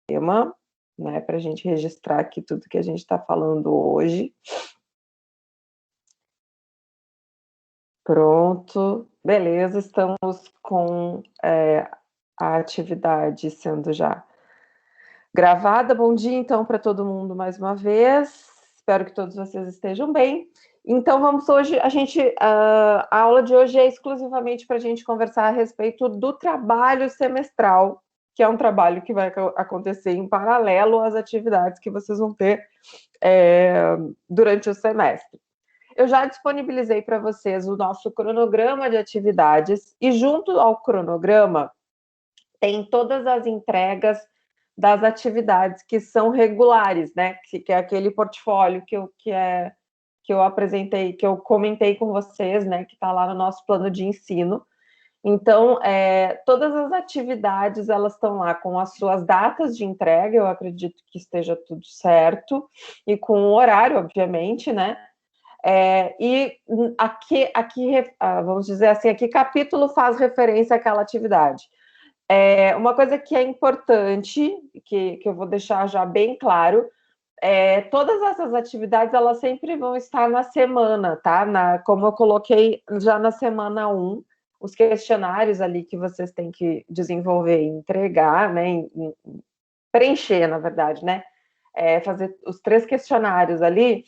tema, né, para a gente registrar aqui tudo que a gente está falando hoje. Pronto, beleza, estamos com a atividade sendo já gravada. Bom dia, então, para todo mundo mais uma vez. Espero que todos vocês estejam bem. Então, vamos hoje, a aula de hoje é exclusivamente para a gente conversar a respeito do trabalho semestral, que é um trabalho que vai acontecer em paralelo às atividades que vocês vão ter durante o semestre. Eu já disponibilizei para vocês o nosso cronograma de atividades e junto ao cronograma tem todas as entregas das atividades que são regulares, né? Que é aquele portfólio que eu apresentei, que eu comentei com vocês, né? Que está lá no nosso plano de ensino. Então, todas as atividades, elas estão lá com as suas datas de entrega, eu acredito que esteja tudo certo, e com o horário, obviamente, né? E aqui, vamos dizer assim, aqui capítulo faz referência àquela atividade. Uma coisa que é importante, que eu vou deixar já bem claro, todas essas atividades, elas sempre vão estar na semana, tá? Como eu coloquei já na semana 1, os questionários ali que vocês têm que desenvolver e entregar, né? Preencher, na verdade, né? Fazer os 3 questionários ali,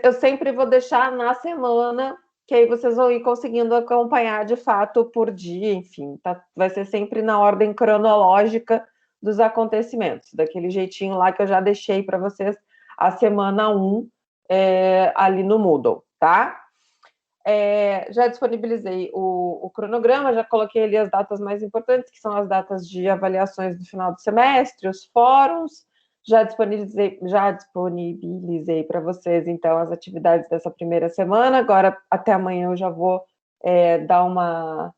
eu sempre vou deixar na semana, que aí vocês vão ir conseguindo acompanhar de fato por dia, enfim, tá? Vai ser sempre na ordem cronológica dos acontecimentos, daquele jeitinho lá que eu já deixei para vocês a semana 1 ali no Moodle, tá? Já disponibilizei o cronograma, já coloquei ali as datas mais importantes, que são as datas de avaliações do final do semestre, os fóruns. Já disponibilizei para vocês, então, as atividades dessa primeira semana. Agora, até amanhã, eu já vou dar uma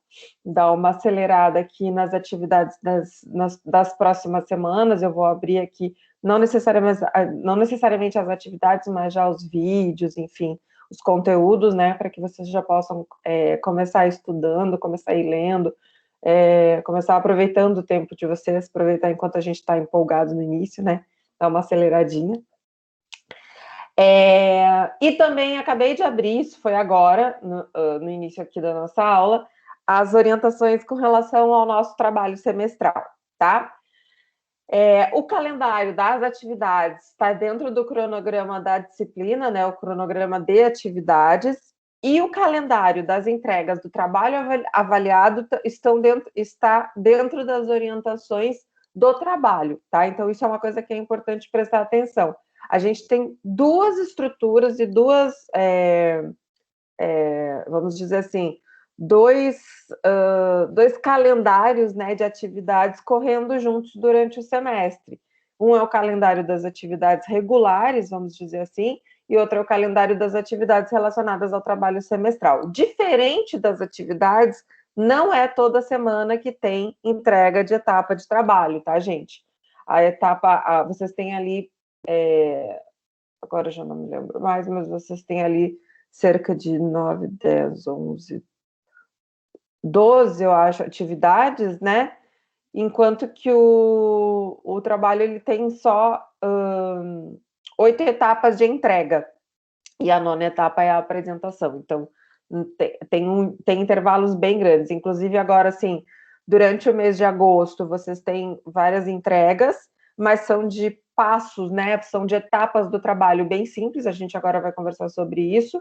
acelerada aqui nas atividades das próximas semanas. Eu vou abrir aqui, não necessariamente as atividades, mas já os vídeos, enfim, os conteúdos, né, para que vocês já possam começar estudando, começar a ir lendo, começar aproveitando o tempo de vocês, aproveitar enquanto a gente está empolgado no início, né, dar uma aceleradinha. E também acabei de abrir, isso foi agora, no início aqui da nossa aula, as orientações com relação ao nosso trabalho semestral, tá? O calendário das atividades está dentro do cronograma da disciplina, né, o cronograma de atividades, e o calendário das entregas do trabalho avaliado está dentro das orientações do trabalho, tá? Então, isso é uma coisa que é importante prestar atenção. A gente tem 2 estruturas e 2, vamos dizer assim, 2 calendários, né, de atividades correndo juntos durante o semestre. Um é o calendário das atividades regulares, vamos dizer assim, e outro é o calendário das atividades relacionadas ao trabalho semestral. Diferente das atividades, não é toda semana que tem entrega de etapa de trabalho, tá, gente? Vocês têm ali, agora eu já não me lembro mais, mas vocês têm ali cerca de 9, 10, 11, 12, eu acho, atividades, né? Enquanto que o trabalho ele tem só 8 etapas de entrega, e a 9ª etapa é a apresentação. Então, tem intervalos bem grandes. Inclusive, agora, assim, durante o mês de agosto, vocês têm várias entregas, mas são de passos, né? São de etapas do trabalho bem simples, a gente agora vai conversar sobre isso.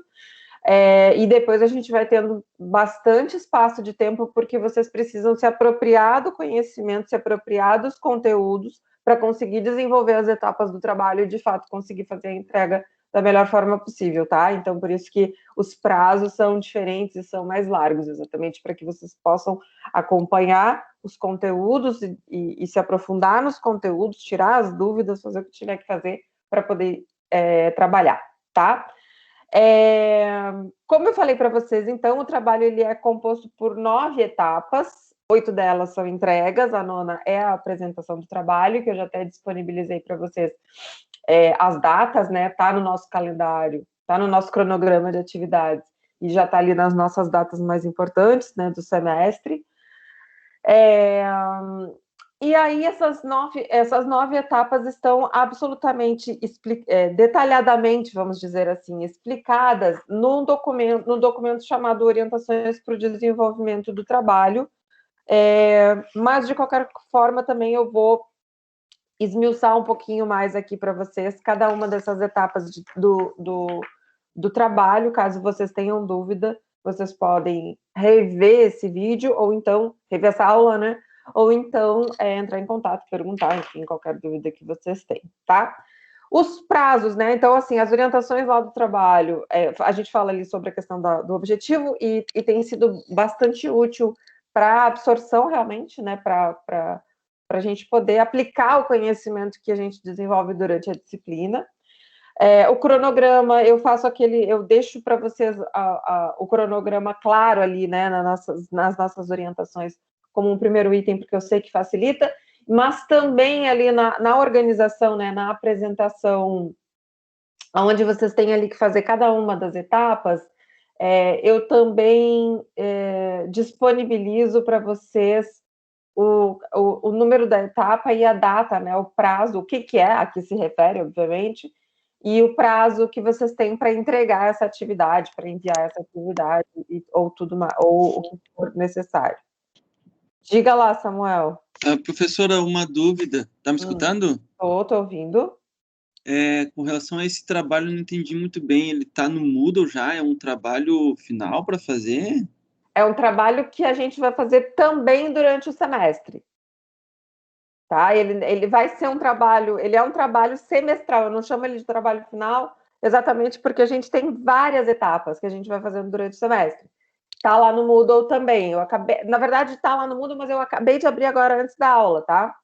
E depois a gente vai tendo bastante espaço de tempo, porque vocês precisam se apropriar do conhecimento, se apropriar dos conteúdos, para conseguir desenvolver as etapas do trabalho e, de fato, conseguir fazer a entrega da melhor forma possível, tá? Então, por isso que os prazos são diferentes e são mais largos, exatamente para que vocês possam acompanhar os conteúdos e se aprofundar nos conteúdos, tirar as dúvidas, fazer o que tiver que fazer para poder trabalhar, tá? Como eu falei para vocês, então, o trabalho ele é composto por 9 etapas, 8 delas são entregas, a 9ª é a apresentação do trabalho, que eu já até disponibilizei para vocês as datas, né? Tá no nosso calendário, tá no nosso cronograma de atividades, e já tá ali nas nossas datas mais importantes, né, do semestre. E aí essas nove etapas estão absolutamente, detalhadamente, vamos dizer assim, explicadas no documento chamado Orientações para o Desenvolvimento do Trabalho, mas de qualquer forma também eu vou esmiuçar um pouquinho mais aqui para vocês, cada uma dessas etapas do trabalho. Caso vocês tenham dúvida, vocês podem rever esse vídeo, ou então, rever essa aula, né? Ou então entrar em contato, perguntar, enfim, qualquer dúvida que vocês tenham, tá? Os prazos, né? Então, assim, as orientações lá do trabalho, a gente fala ali sobre a questão do objetivo e tem sido bastante útil para absorção, realmente, né? Para a gente poder aplicar o conhecimento que a gente desenvolve durante a disciplina. O cronograma, eu deixo para vocês o cronograma claro ali, né, nas nossas orientações, como um primeiro item, porque eu sei que facilita, mas também ali na organização, né, na apresentação, onde vocês têm ali que fazer cada uma das etapas, eu também disponibilizo para vocês o número da etapa e a data, né, o prazo, o que é, a que se refere, obviamente, e o prazo que vocês têm para entregar essa atividade, para enviar essa atividade, ou o que for necessário. Diga lá, Samuel. Professora, uma dúvida. Tá me escutando? Tô ouvindo. Com relação a esse trabalho, eu não entendi muito bem. Ele está no Moodle já? É um trabalho final para fazer? É um trabalho que a gente vai fazer também durante o semestre. Tá? Ele vai ser um trabalho, ele é um trabalho semestral, eu não chamo ele de trabalho final, exatamente porque a gente tem várias etapas que a gente vai fazendo durante o semestre. Tá lá no Moodle também. Na verdade, tá lá no Moodle, mas eu acabei de abrir agora antes da aula, tá?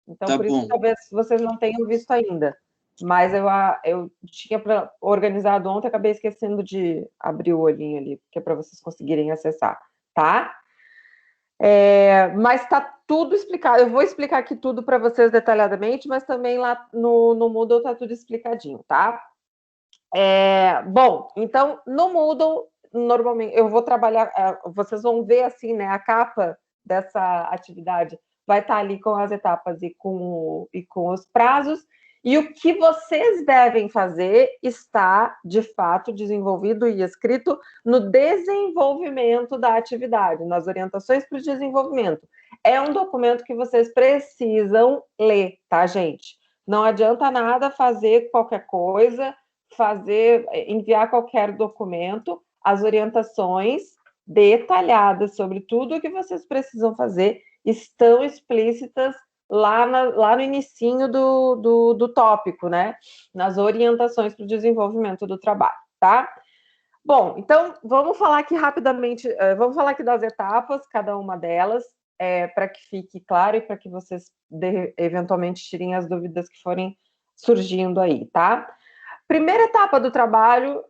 Então, Tá por bom. isso, talvez vocês não tenham visto ainda. Mas eu tinha organizado ontem, acabei esquecendo de abrir o olhinho ali, que é para vocês conseguirem acessar, tá? Mas está tudo explicado. Eu vou explicar aqui tudo para vocês detalhadamente, mas também lá no Moodle está tudo explicadinho, tá? Bom, então, no Moodle, normalmente, eu vou trabalhar, vocês vão ver assim, né, a capa dessa atividade vai estar ali com as etapas e com os prazos, e o que vocês devem fazer está, de fato, desenvolvido e escrito no desenvolvimento da atividade, nas orientações para o desenvolvimento. É um documento que vocês precisam ler, tá, gente? Não adianta nada fazer qualquer coisa, enviar qualquer documento, as orientações detalhadas sobre tudo o que vocês precisam fazer estão explícitas lá no inicinho do tópico, né? Nas orientações para o desenvolvimento do trabalho, tá? Bom, então vamos falar aqui rapidamente, vamos falar aqui das etapas, cada uma delas, para que fique claro e para que vocês eventualmente tirem as dúvidas que forem surgindo aí, tá? Primeira etapa do trabalho,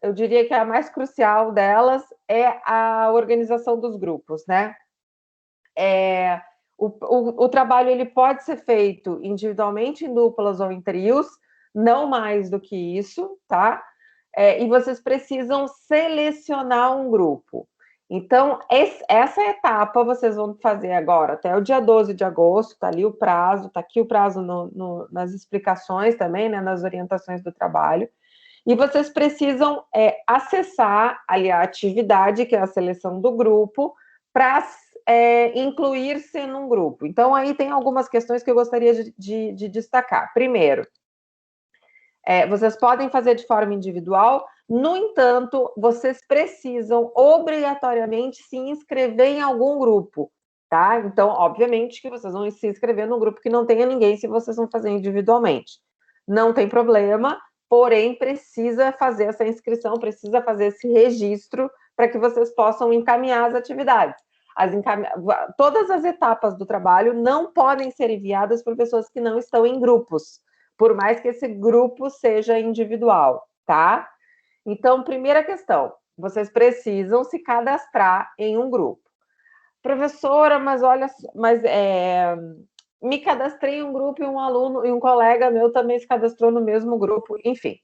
eu diria que a mais crucial delas é a organização dos grupos, né? O trabalho ele pode ser feito individualmente, em duplas ou em trios, não mais do que isso, tá? E vocês precisam selecionar um grupo. Então, essa etapa vocês vão fazer agora, até o dia 12 de agosto, tá ali o prazo, tá aqui o prazo nas explicações também, né, nas orientações do trabalho. E vocês precisam acessar ali a atividade, que é a seleção do grupo, para incluir-se num grupo. Então, aí tem algumas questões que eu gostaria de destacar. Primeiro, vocês podem fazer de forma individual, no entanto, vocês precisam obrigatoriamente se inscrever em algum grupo, tá? Então, obviamente que vocês vão se inscrever num grupo que não tenha ninguém se vocês vão fazer individualmente. Não tem problema, porém precisa fazer essa inscrição, precisa fazer esse registro para que vocês possam encaminhar as atividades. Todas as etapas do trabalho não podem ser enviadas por pessoas que não estão em grupos, por mais que esse grupo seja individual, tá? Então, primeira questão, vocês precisam se cadastrar em um grupo. Professora, mas me cadastrei em um grupo e um aluno e um colega meu também se cadastrou no mesmo grupo, enfim.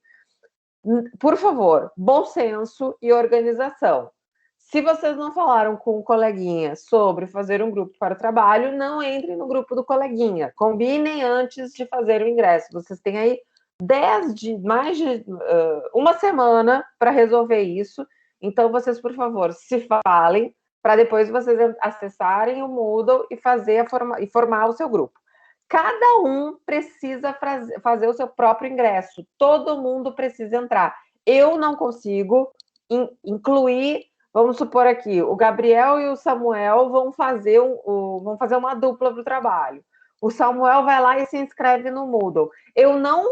Por favor, bom senso e organização. Se vocês não falaram com o coleguinha sobre fazer um grupo para o trabalho, não entrem no grupo do coleguinha. Combinem antes de fazer o ingresso. Vocês têm aí mais de uma semana para resolver isso. Então, vocês, por favor, se falem para depois vocês acessarem o Moodle e formar o seu grupo. Cada um precisa fazer o seu próprio ingresso. Todo mundo precisa entrar. Eu não consigo incluir, vamos supor aqui, o Gabriel e o Samuel vão fazer uma dupla para o trabalho. O Samuel vai lá e se inscreve no Moodle. Eu não,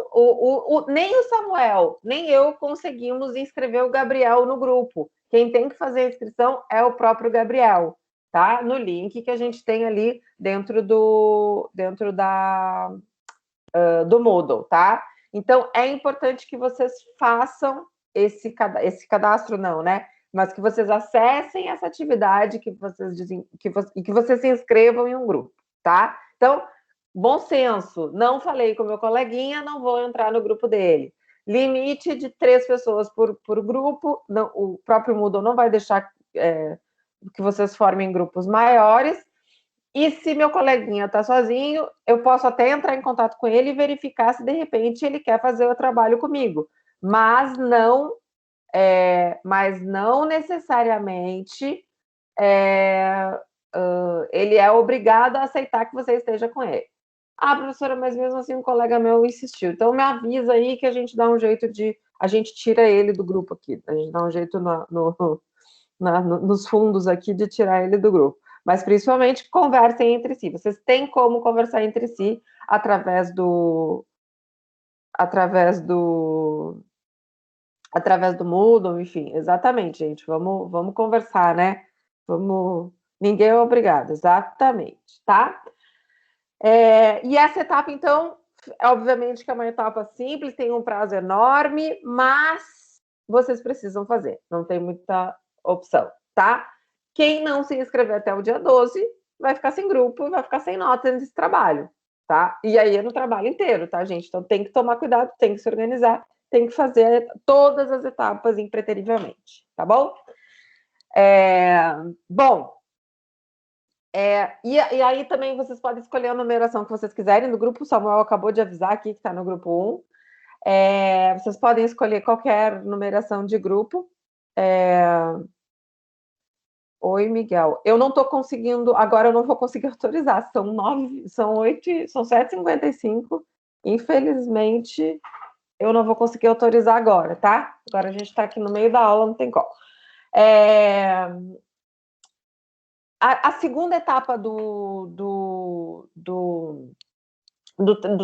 nem o Samuel, nem eu conseguimos inscrever o Gabriel no grupo. Quem tem que fazer a inscrição é o próprio Gabriel, tá? No link que a gente tem ali dentro do Moodle, tá? Então, é importante que vocês façam esse cadastro, não, né? Mas que vocês acessem essa atividade, que vocês se inscrevam em um grupo, tá? Então, bom senso, não falei com o meu coleguinha, não vou entrar no grupo dele. Limite de 3 pessoas por grupo, não, o próprio Moodle não vai deixar que vocês formem grupos maiores. E se meu coleguinha está sozinho, eu posso até entrar em contato com ele e verificar se de repente ele quer fazer o trabalho comigo. Mas não necessariamente ele é obrigado a aceitar que você esteja com ele. Ah, professora, mas mesmo assim um colega meu insistiu. Então me avisa aí que a gente dá um jeito a gente tira ele do grupo aqui. A gente dá um jeito nos fundos aqui de tirar ele do grupo. Mas principalmente conversem entre si. Vocês têm como conversar entre si através do Moodle, enfim, exatamente, gente. Vamos conversar, né? Ninguém é obrigado, exatamente, tá? E essa etapa, então, obviamente que é uma etapa simples, tem um prazo enorme, mas vocês precisam fazer, não tem muita opção, tá? Quem não se inscrever até o dia 12 vai ficar sem grupo e vai ficar sem nota nesse trabalho, tá? E aí é no trabalho inteiro, tá, gente? Então tem que tomar cuidado, tem que se organizar, tem que fazer todas as etapas impreterivelmente, tá bom? Bom, e aí também vocês podem escolher a numeração que vocês quiserem. No grupo, o Samuel acabou de avisar aqui que está no grupo 1. Vocês podem escolher qualquer numeração de grupo. Oi, Miguel. Eu não estou conseguindo, agora eu não vou conseguir autorizar. São 7h55. Infelizmente, eu não vou conseguir autorizar agora, tá? Agora a gente está aqui no meio da aula, não tem como. A segunda etapa do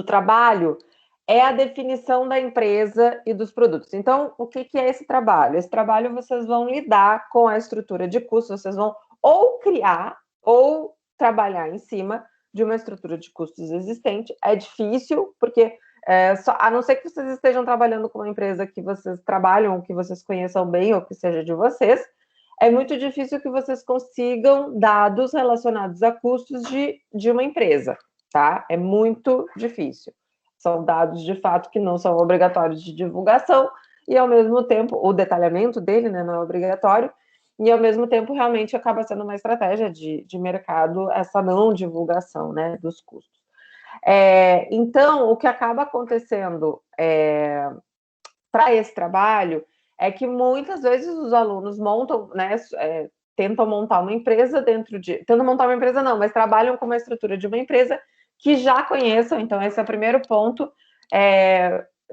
trabalho é a definição da empresa e dos produtos. Então, o que é esse trabalho? Esse trabalho vocês vão lidar com a estrutura de custos, vocês vão ou criar ou trabalhar em cima de uma estrutura de custos existente. É difícil, porque a não ser que vocês estejam trabalhando com uma empresa que vocês trabalham, que vocês conheçam bem, ou que seja de vocês, é muito difícil que vocês consigam dados relacionados a custos de uma empresa, tá? É muito difícil. São dados, de fato, que não são obrigatórios de divulgação e, ao mesmo tempo, o detalhamento dele, né, não é obrigatório, e, ao mesmo tempo, realmente acaba sendo uma estratégia de mercado essa não divulgação, né, dos custos. Então, o que acaba acontecendo para esse trabalho é que muitas vezes os alunos montam, né, tentam montar uma empresa tentam montar uma empresa não, mas trabalham com uma estrutura de uma empresa que já conheçam. Então esse é o primeiro ponto.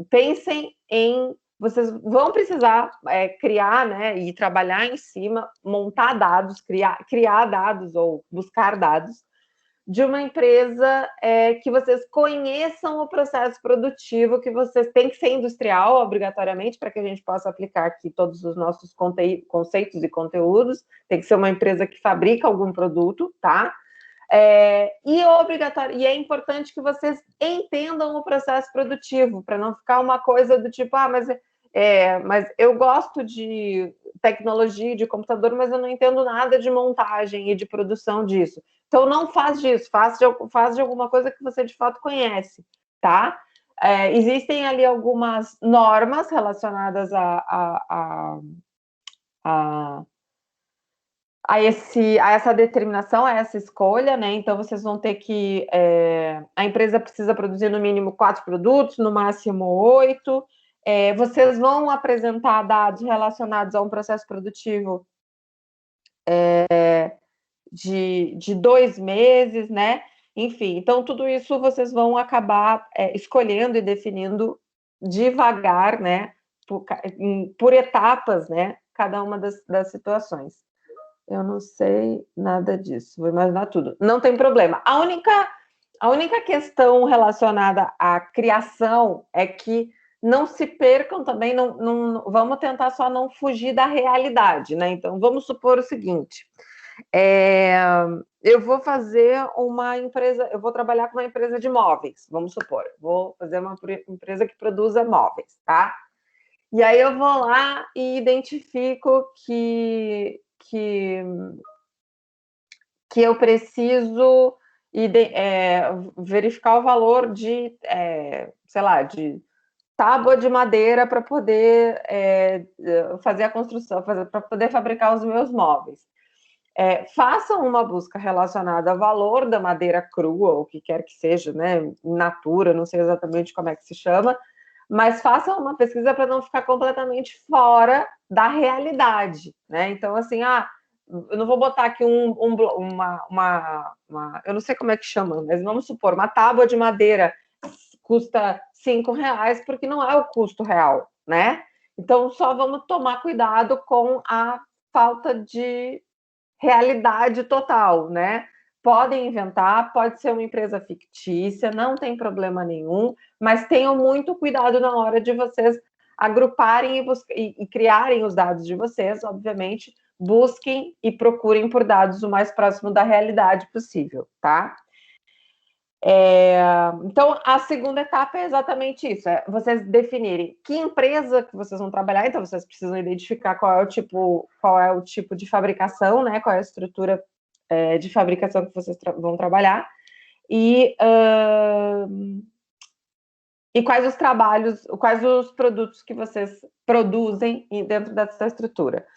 Pensem vocês vão precisar criar, né, e trabalhar em cima, montar dados, criar dados ou buscar dados de uma empresa que vocês conheçam o processo produtivo, que vocês têm que ser industrial, obrigatoriamente, para que a gente possa aplicar aqui todos os nossos conceitos e conteúdos. Tem que ser uma empresa que fabrica algum produto, tá? E é importante que vocês entendam o processo produtivo, para não ficar uma coisa do tipo, mas eu gosto de tecnologia, de computador, mas eu não entendo nada de montagem e de produção disso. Então, não faz disso, faz de alguma coisa que você, de fato, conhece, tá? Existem ali algumas normas relacionadas a essa determinação, a essa escolha, né? Então, vocês vão ter que... a empresa precisa produzir no mínimo 4 produtos, no máximo 8. Vocês vão apresentar dados relacionados a um processo produtivo de 2 meses, né? Enfim, então, tudo isso vocês vão acabar escolhendo e definindo devagar, né? Por etapas, né? Cada uma das situações. Eu não sei nada disso, vou imaginar tudo. Não tem problema. A única questão relacionada à criação é que não se percam também, vamos tentar só não fugir da realidade, né? Então, vamos supor o seguinte: eu vou fazer uma empresa, eu vou trabalhar com uma empresa de móveis, vamos supor, vou fazer uma empresa que produza móveis, tá? E aí eu vou lá e identifico que eu preciso verificar o valor de, sei lá, de tábua de madeira para poder fazer a construção, para poder fabricar os meus móveis. Façam uma busca relacionada ao valor da madeira crua, ou o que quer que seja, né? In natura, não sei exatamente como é que se chama, mas façam uma pesquisa para não ficar completamente fora da realidade, né? Então, assim, eu não vou botar aqui eu não sei como é que chama, mas vamos supor, uma tábua de madeira custa R$5, porque não é o custo real, né? Então, só vamos tomar cuidado com a falta de realidade total, né? Podem inventar, pode ser uma empresa fictícia, não tem problema nenhum, mas tenham muito cuidado na hora de vocês agruparem e criarem os dados de vocês, obviamente, busquem e procurem por dados o mais próximo da realidade possível, tá? Então, a segunda etapa é exatamente isso, vocês definirem que empresa que vocês vão trabalhar, então vocês precisam identificar qual é o tipo de fabricação, né, qual é a estrutura de fabricação que vocês vão trabalhar, e quais os produtos que vocês produzem dentro dessa estrutura.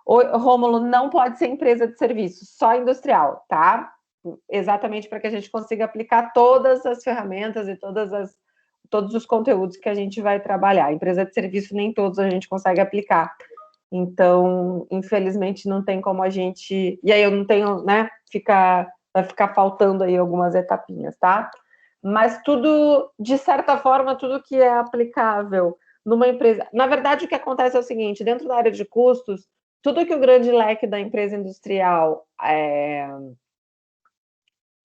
Rômulo, não pode ser empresa de serviço, só industrial, tá? Exatamente para que a gente consiga aplicar todas as ferramentas e todos os conteúdos que a gente vai trabalhar. Empresa de serviço, nem todos a gente consegue aplicar. Então, infelizmente, não tem como a gente... E aí eu não tenho, né? Vai ficar faltando aí algumas etapinhas, tá? Mas tudo, de certa forma, tudo que é aplicável numa empresa... Na verdade, o que acontece é o seguinte, dentro da área de custos, tudo que o grande leque da empresa industrial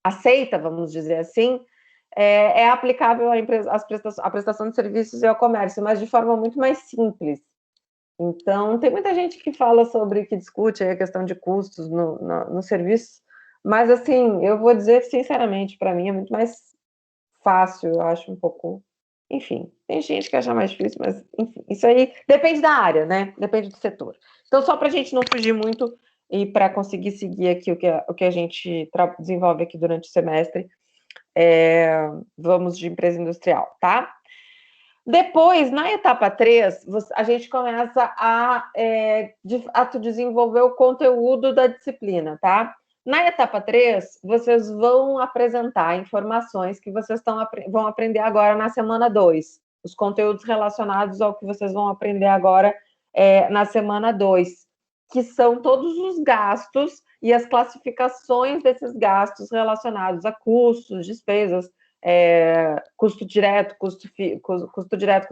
aceita, vamos dizer assim, é aplicável à prestação de serviços e ao comércio, mas de forma muito mais simples. Então, tem muita gente que fala sobre, que discute a questão de custos no serviço, mas, assim, eu vou dizer sinceramente, para mim é muito mais fácil, eu acho um pouco... Enfim, tem gente que acha mais difícil, mas, enfim, isso aí depende da área, né? Depende do setor. Então, só para a gente não fugir muito e para conseguir seguir aqui o que a gente desenvolve aqui durante o semestre, vamos de empresa industrial, tá? Depois, na etapa 3, a gente começa a desenvolver o conteúdo da disciplina, tá? Na etapa 3, vocês vão apresentar informações que vocês vão aprender agora na semana 2, os conteúdos relacionados ao que vocês vão aprender agora na semana 2, que são todos os gastos e as classificações desses gastos relacionados a custos, despesas, custo direto, custo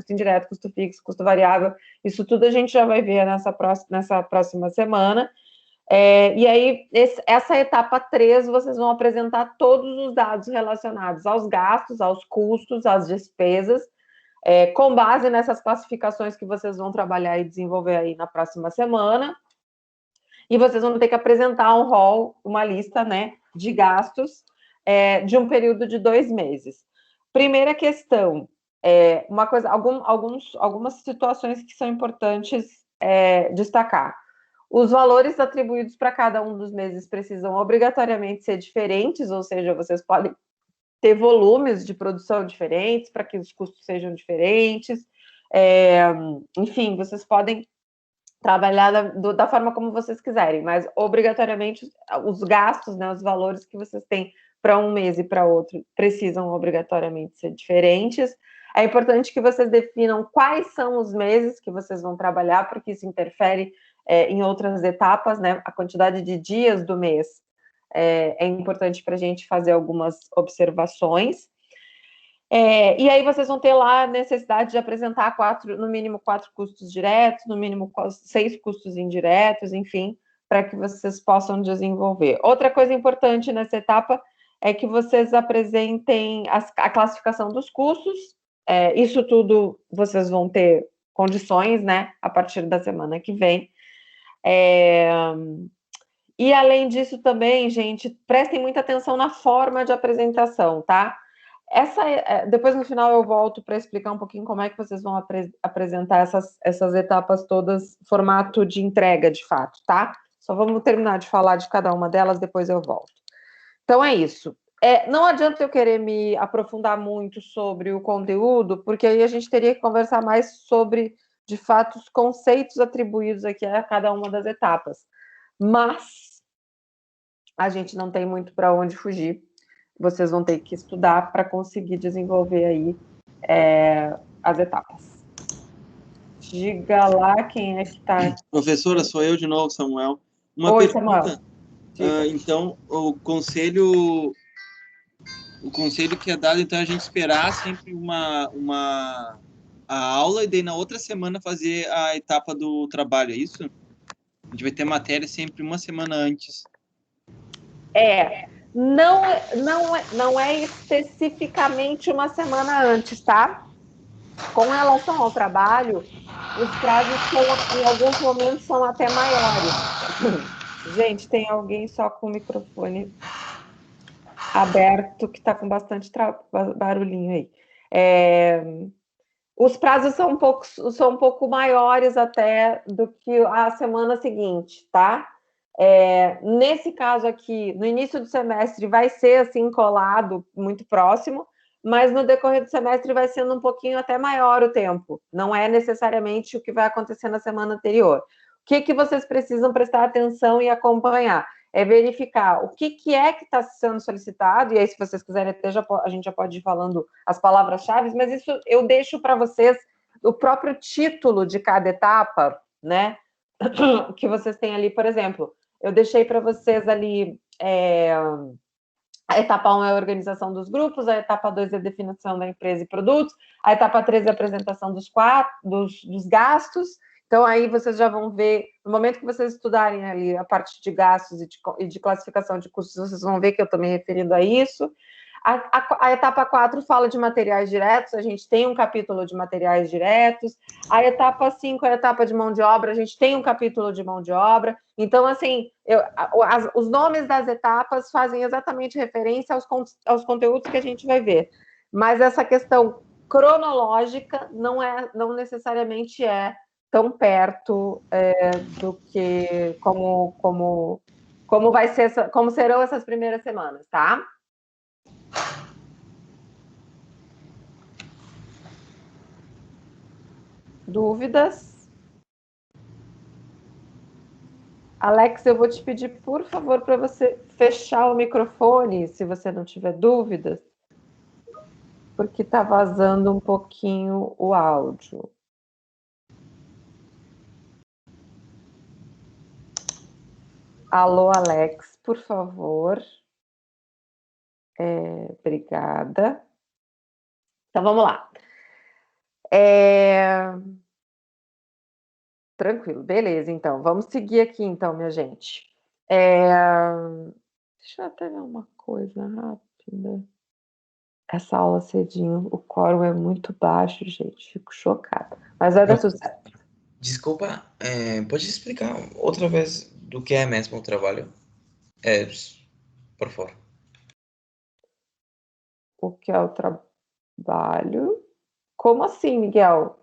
indireto, custo fixo, custo variável, isso tudo a gente já vai ver nessa próxima semana. E aí, essa etapa 3, vocês vão apresentar todos os dados relacionados aos gastos, aos custos, às despesas, com base nessas classificações que vocês vão trabalhar e desenvolver aí na próxima semana. E vocês vão ter que apresentar um rol, uma lista, né, de gastos de um período de 2 meses. Primeira questão, algumas situações que são importantes destacar. Os valores atribuídos para cada um dos meses precisam obrigatoriamente ser diferentes, ou seja, vocês podem ter volumes de produção diferentes para que os custos sejam diferentes. Enfim, vocês podem trabalhar da forma como vocês quiserem, mas obrigatoriamente os gastos, né, os valores que vocês têm para um mês e para outro precisam obrigatoriamente ser diferentes. É importante que vocês definam quais são os meses que vocês vão trabalhar, porque isso interfere em outras etapas, né? A quantidade de dias do mês é importante para a gente fazer algumas observações. E aí vocês vão ter lá a necessidade de apresentar no mínimo 4 custos diretos, no mínimo 6 custos indiretos, enfim, para que vocês possam desenvolver. Outra coisa importante nessa etapa é que vocês apresentem a classificação dos custos. Isso tudo vocês vão ter condições, né, a partir da semana que vem. E além disso também, gente, prestem muita atenção na forma de apresentação, tá? Depois no final eu volto para explicar um pouquinho como é que vocês vão apresentar essas etapas todas, formato de entrega, de fato, tá? Só vamos terminar de falar de cada uma delas, depois eu volto. Então é isso. Não adianta eu querer me aprofundar muito sobre o conteúdo, porque aí a gente teria que conversar mais sobre, de fato, os conceitos atribuídos aqui a cada uma das etapas. Mas a gente não tem muito para onde fugir. Vocês vão ter que estudar para conseguir desenvolver aí as etapas. Diga lá quem é que está. Professora, sou eu de novo, Samuel. Uma Oi, pergunta. Samuel. Então, o conselho que é dado, então, é a gente esperar sempre a aula e daí na outra semana fazer a etapa do trabalho, é isso? A gente vai ter matéria sempre uma semana antes. Não é especificamente uma semana antes, tá? Com relação ao trabalho, os prazos em alguns momentos são até maiores. Gente, tem alguém só com o microfone aberto que está com bastante barulhinho aí. Os prazos são um pouco maiores até do que a semana seguinte, tá? Nesse caso aqui, no início do semestre, vai ser assim colado muito próximo, mas no decorrer do semestre vai sendo um pouquinho até maior o tempo. Não é necessariamente o que vai acontecer na semana anterior. O que vocês precisam prestar atenção e acompanhar? É verificar o que é que está sendo solicitado, e aí, se vocês quiserem, a gente já pode ir falando as palavras-chave, mas isso eu deixo para vocês o próprio título de cada etapa, né? Que vocês têm ali, por exemplo, eu deixei para vocês ali a etapa 1 é a organização dos grupos, a etapa 2 é a definição da empresa e produtos, a etapa 3 é a apresentação dos gastos. Então, aí vocês já vão ver, no momento que vocês estudarem ali a parte de gastos e de classificação de custos, vocês vão ver que eu estou me referindo a isso. A etapa 4 fala de materiais diretos, a gente tem um capítulo de materiais diretos. A etapa 5 é a etapa de mão de obra, a gente tem um capítulo de mão de obra. Então, assim, os nomes das etapas fazem exatamente referência aos conteúdos que a gente vai ver. Mas essa questão cronológica não necessariamente é tão perto do que como vai ser como serão essas primeiras semanas, tá? Dúvidas? Alex, eu vou te pedir, por favor, para você fechar o microfone, se você não tiver dúvidas, porque está vazando um pouquinho o áudio. Alô, Alex, por favor. Obrigada. Então, vamos lá. Tranquilo, beleza, então. Vamos seguir aqui, então, minha gente. Deixa eu até ver uma coisa rápida. Essa aula cedinho, o quórum é muito baixo, gente. Fico chocada. Mas vai dar tudo certo. Desculpa, pode explicar outra vez do que é mesmo o trabalho? Por favor. O que é o trabalho? Como assim, Miguel?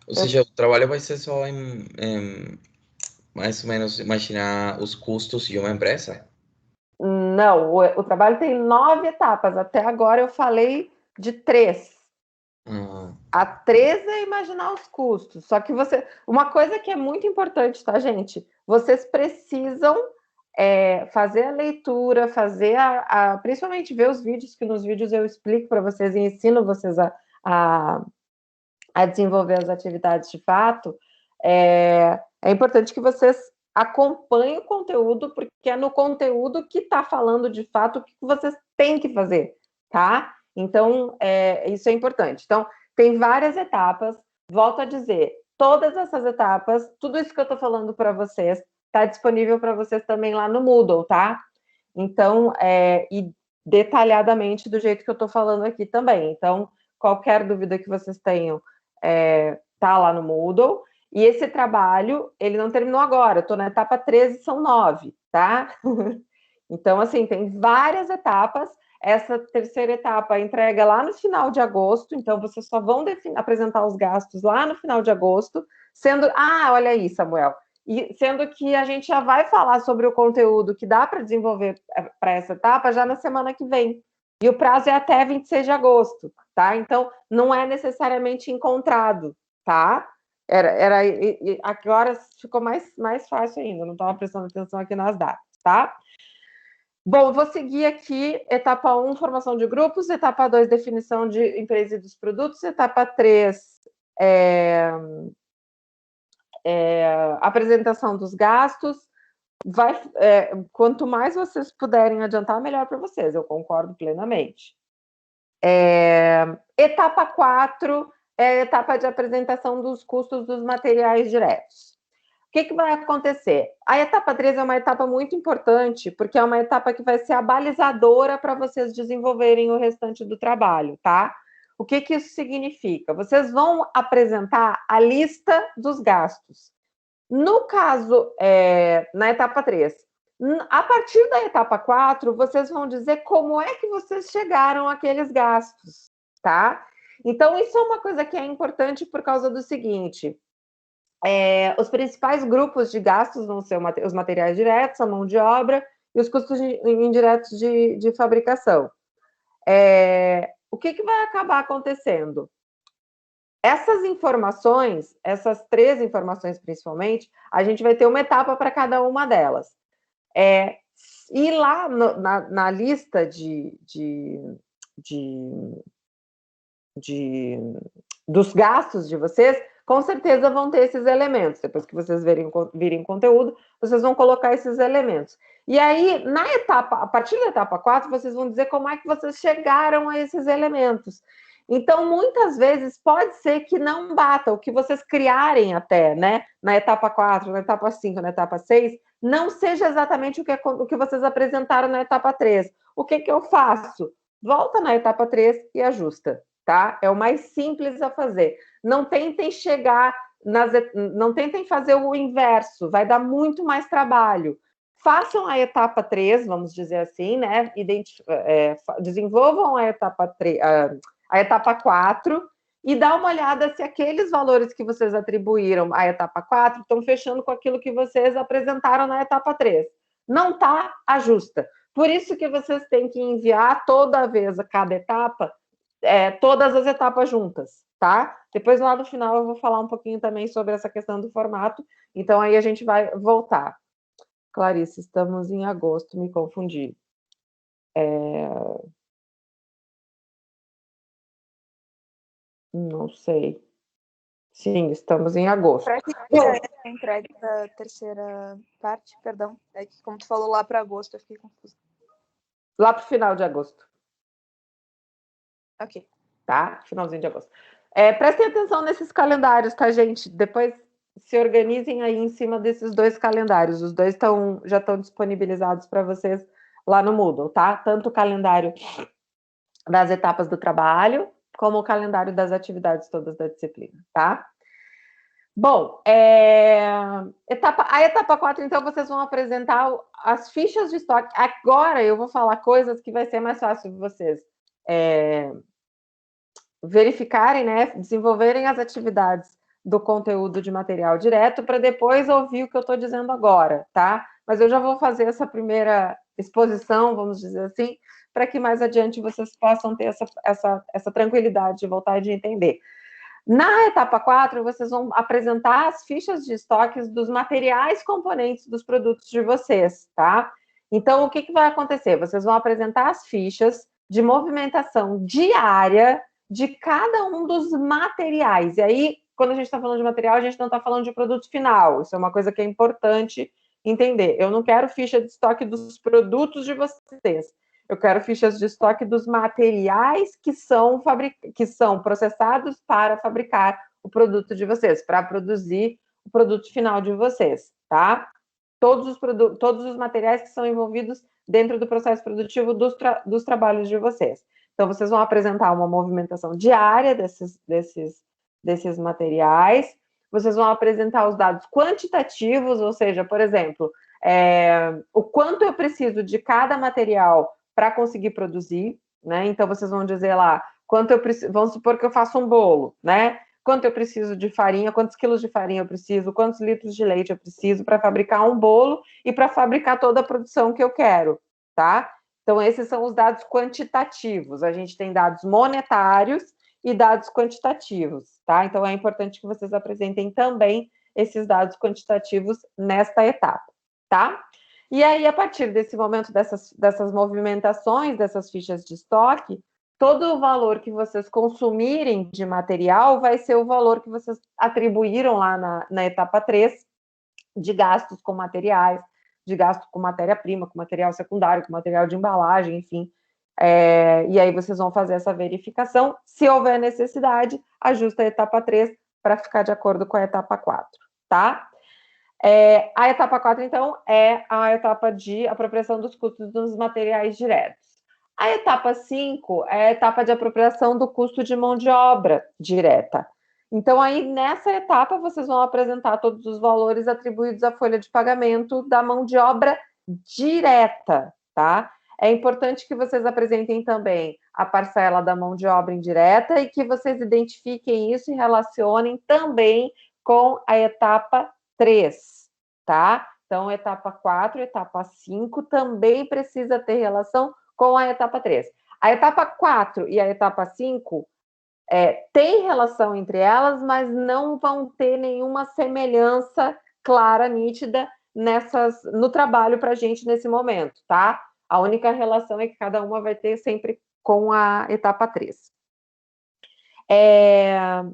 Ou seja, o trabalho vai ser só em mais ou menos imaginar os custos de uma empresa? Não, o trabalho tem 9 etapas. Até agora eu falei de 3. A 13 é imaginar os custos. Só que uma coisa que é muito importante, tá, gente? Vocês precisam fazer a leitura, fazer principalmente ver os vídeos, que nos vídeos eu explico para vocês e ensino vocês a desenvolver as atividades de fato. É importante que vocês acompanhem o conteúdo, porque é no conteúdo que está falando de fato o que vocês têm que fazer, tá? Então, isso é importante. Então, tem várias etapas, volto a dizer, todas essas etapas, tudo isso que eu estou falando para vocês, está disponível para vocês também lá no Moodle, tá? Então, e detalhadamente do jeito que eu estou falando aqui também. Então, qualquer dúvida que vocês tenham, tá lá no Moodle. E esse trabalho, ele não terminou agora, eu estou na etapa 13, são 9, tá? Então, assim, tem várias etapas. Essa terceira etapa entrega lá no final de agosto, então vocês só vão apresentar os gastos lá no final de agosto, sendo... Ah, olha aí, Samuel. E sendo que a gente já vai falar sobre o conteúdo que dá para desenvolver para essa etapa já na semana que vem. E o prazo é até 26 de agosto, tá? Então, não é necessariamente encontrado, tá? Agora ficou mais fácil ainda, não estava prestando atenção aqui nas datas, tá? Bom, vou seguir aqui, etapa 1, formação de grupos, etapa 2, definição de empresa e dos produtos, etapa 3, apresentação dos gastos. Quanto mais vocês puderem adiantar, melhor para vocês, eu concordo plenamente. Etapa 4 é a etapa de apresentação dos custos dos materiais diretos. O que vai acontecer? A etapa 3 é uma etapa muito importante, porque é uma etapa que vai ser a balizadora para vocês desenvolverem o restante do trabalho, tá? O que isso significa? Vocês vão apresentar a lista dos gastos. No caso, na etapa 3, a partir da etapa 4, vocês vão dizer como é que vocês chegaram àqueles gastos, tá? Então, isso é uma coisa que é importante por causa do seguinte: os principais grupos de gastos vão ser os materiais diretos, a mão de obra e os custos indiretos de fabricação. O que vai acabar acontecendo? Essas informações, essas 3 informações principalmente, a gente vai ter uma etapa para cada uma delas. E lá na lista dos gastos de vocês, com certeza vão ter esses elementos. Depois que vocês virem conteúdo, vocês vão colocar esses elementos. E aí, a partir da etapa 4, vocês vão dizer como é que vocês chegaram a esses elementos. Então, muitas vezes, pode ser que não bata o que vocês criarem até, né? Na etapa 4, na etapa 5, na etapa 6, não seja exatamente o que vocês apresentaram na etapa 3. O que eu faço? Volta na etapa 3 e ajusta, tá? É o mais simples a fazer. Não tentem não tentem fazer o inverso, vai dar muito mais trabalho. Façam a etapa 3, vamos dizer assim, né? Desenvolvam a etapa 3, a etapa 4 e dá uma olhada se aqueles valores que vocês atribuíram à etapa 4 estão fechando com aquilo que vocês apresentaram na etapa 3. Não está, ajusta. Por isso que vocês têm que enviar toda vez, a cada etapa, todas as etapas juntas, tá? Depois, lá no final, eu vou falar um pouquinho também sobre essa questão do formato, então aí a gente vai voltar. Clarice, estamos em agosto, me confundi. Não sei. Sim, estamos em agosto. Para que a entrega da terceira parte, perdão, é que como tu falou lá para agosto, eu fiquei confusa. Lá para o final de agosto. Ok. Tá? Finalzinho de agosto. Prestem atenção nesses calendários, tá, gente? Depois se organizem aí em cima desses 2 calendários. Os 2 já estão disponibilizados para vocês lá no Moodle, tá? Tanto o calendário das etapas do trabalho, como o calendário das atividades todas da disciplina, tá? Bom, a etapa 4, então, vocês vão apresentar as fichas de estoque. Agora eu vou falar coisas que vai ser mais fácil de vocês verificarem, né, desenvolverem as atividades do conteúdo de material direto para depois ouvir o que eu estou dizendo agora, tá? Mas eu já vou fazer essa primeira exposição, vamos dizer assim, para que mais adiante vocês possam ter essa tranquilidade de voltar e de entender. Na etapa 4, vocês vão apresentar as fichas de estoques dos materiais componentes dos produtos de vocês, tá? Então, o que vai acontecer? Vocês vão apresentar as fichas de movimentação diária de cada um dos materiais. E aí, quando a gente está falando de material, a gente não está falando de produto final. Isso é uma coisa que é importante entender. Eu não quero ficha de estoque dos produtos de vocês. Eu quero fichas de estoque dos materiais que são processados para fabricar o produto de vocês, para produzir o produto final de vocês, tá? Todos os materiais que são envolvidos dentro do processo produtivo dos trabalhos de vocês. Então, vocês vão apresentar uma movimentação diária desses materiais, vocês vão apresentar os dados quantitativos, ou seja, por exemplo, o quanto eu preciso de cada material para conseguir produzir, né? Então, vocês vão dizer lá, quanto eu preciso, vamos supor que eu faço um bolo, né? Quanto eu preciso de farinha, quantos quilos de farinha eu preciso, quantos litros de leite eu preciso para fabricar um bolo e para fabricar toda a produção que eu quero, tá? Então, esses são os dados quantitativos. A gente tem dados monetários e dados quantitativos, tá? Então, é importante que vocês apresentem também esses dados quantitativos nesta etapa, tá? E aí, a partir desse momento, dessas movimentações, dessas fichas de estoque, todo o valor que vocês consumirem de material vai ser o valor que vocês atribuíram lá na etapa 3, de gastos com materiais, de gasto com matéria-prima, com material secundário, com material de embalagem, enfim. E aí vocês vão fazer essa verificação. Se houver necessidade, ajusta a etapa 3 para ficar de acordo com a etapa 4, tá? A etapa 4, então, é a etapa de apropriação dos custos dos materiais diretos. A etapa 5 é a etapa de apropriação do custo de mão de obra direta. Então, aí, nessa etapa, vocês vão apresentar todos os valores atribuídos à folha de pagamento da mão de obra direta, tá? É importante que vocês apresentem também a parcela da mão de obra indireta e que vocês identifiquem isso e relacionem também com a etapa 3, tá? Então, etapa 4, etapa 5 também precisa ter relação com a etapa 3. A etapa 4 e a etapa 5 tem relação entre elas, mas não vão ter nenhuma semelhança clara, nítida, no trabalho para a gente nesse momento, tá? A única relação é que cada uma vai ter sempre com a etapa 3.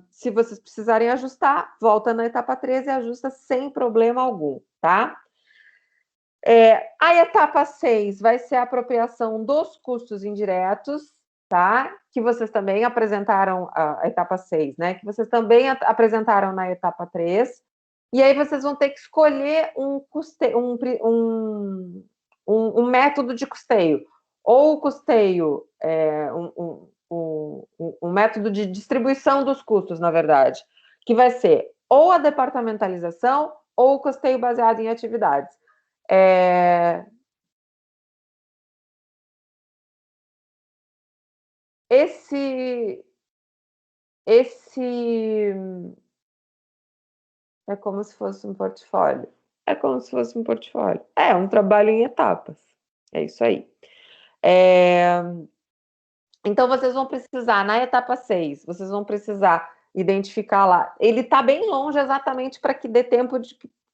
Se vocês precisarem ajustar, volta na etapa 13 e ajusta sem problema algum, tá? A etapa 6 vai ser a apropriação dos custos indiretos, tá? Que vocês também apresentaram, a etapa 6, né? Que vocês também apresentaram na etapa 3. E aí vocês vão ter que escolher um método de custeio. Ou o custeio, um método de distribuição dos custos, na verdade, que vai ser ou a departamentalização ou o custeio baseado em atividades. Esse é como se fosse um portfólio. É como se fosse um portfólio. É um trabalho em etapas. É isso aí. Então, vocês vão precisar, na etapa 6, vocês vão precisar identificar lá. Ele está bem longe exatamente para que dê tempo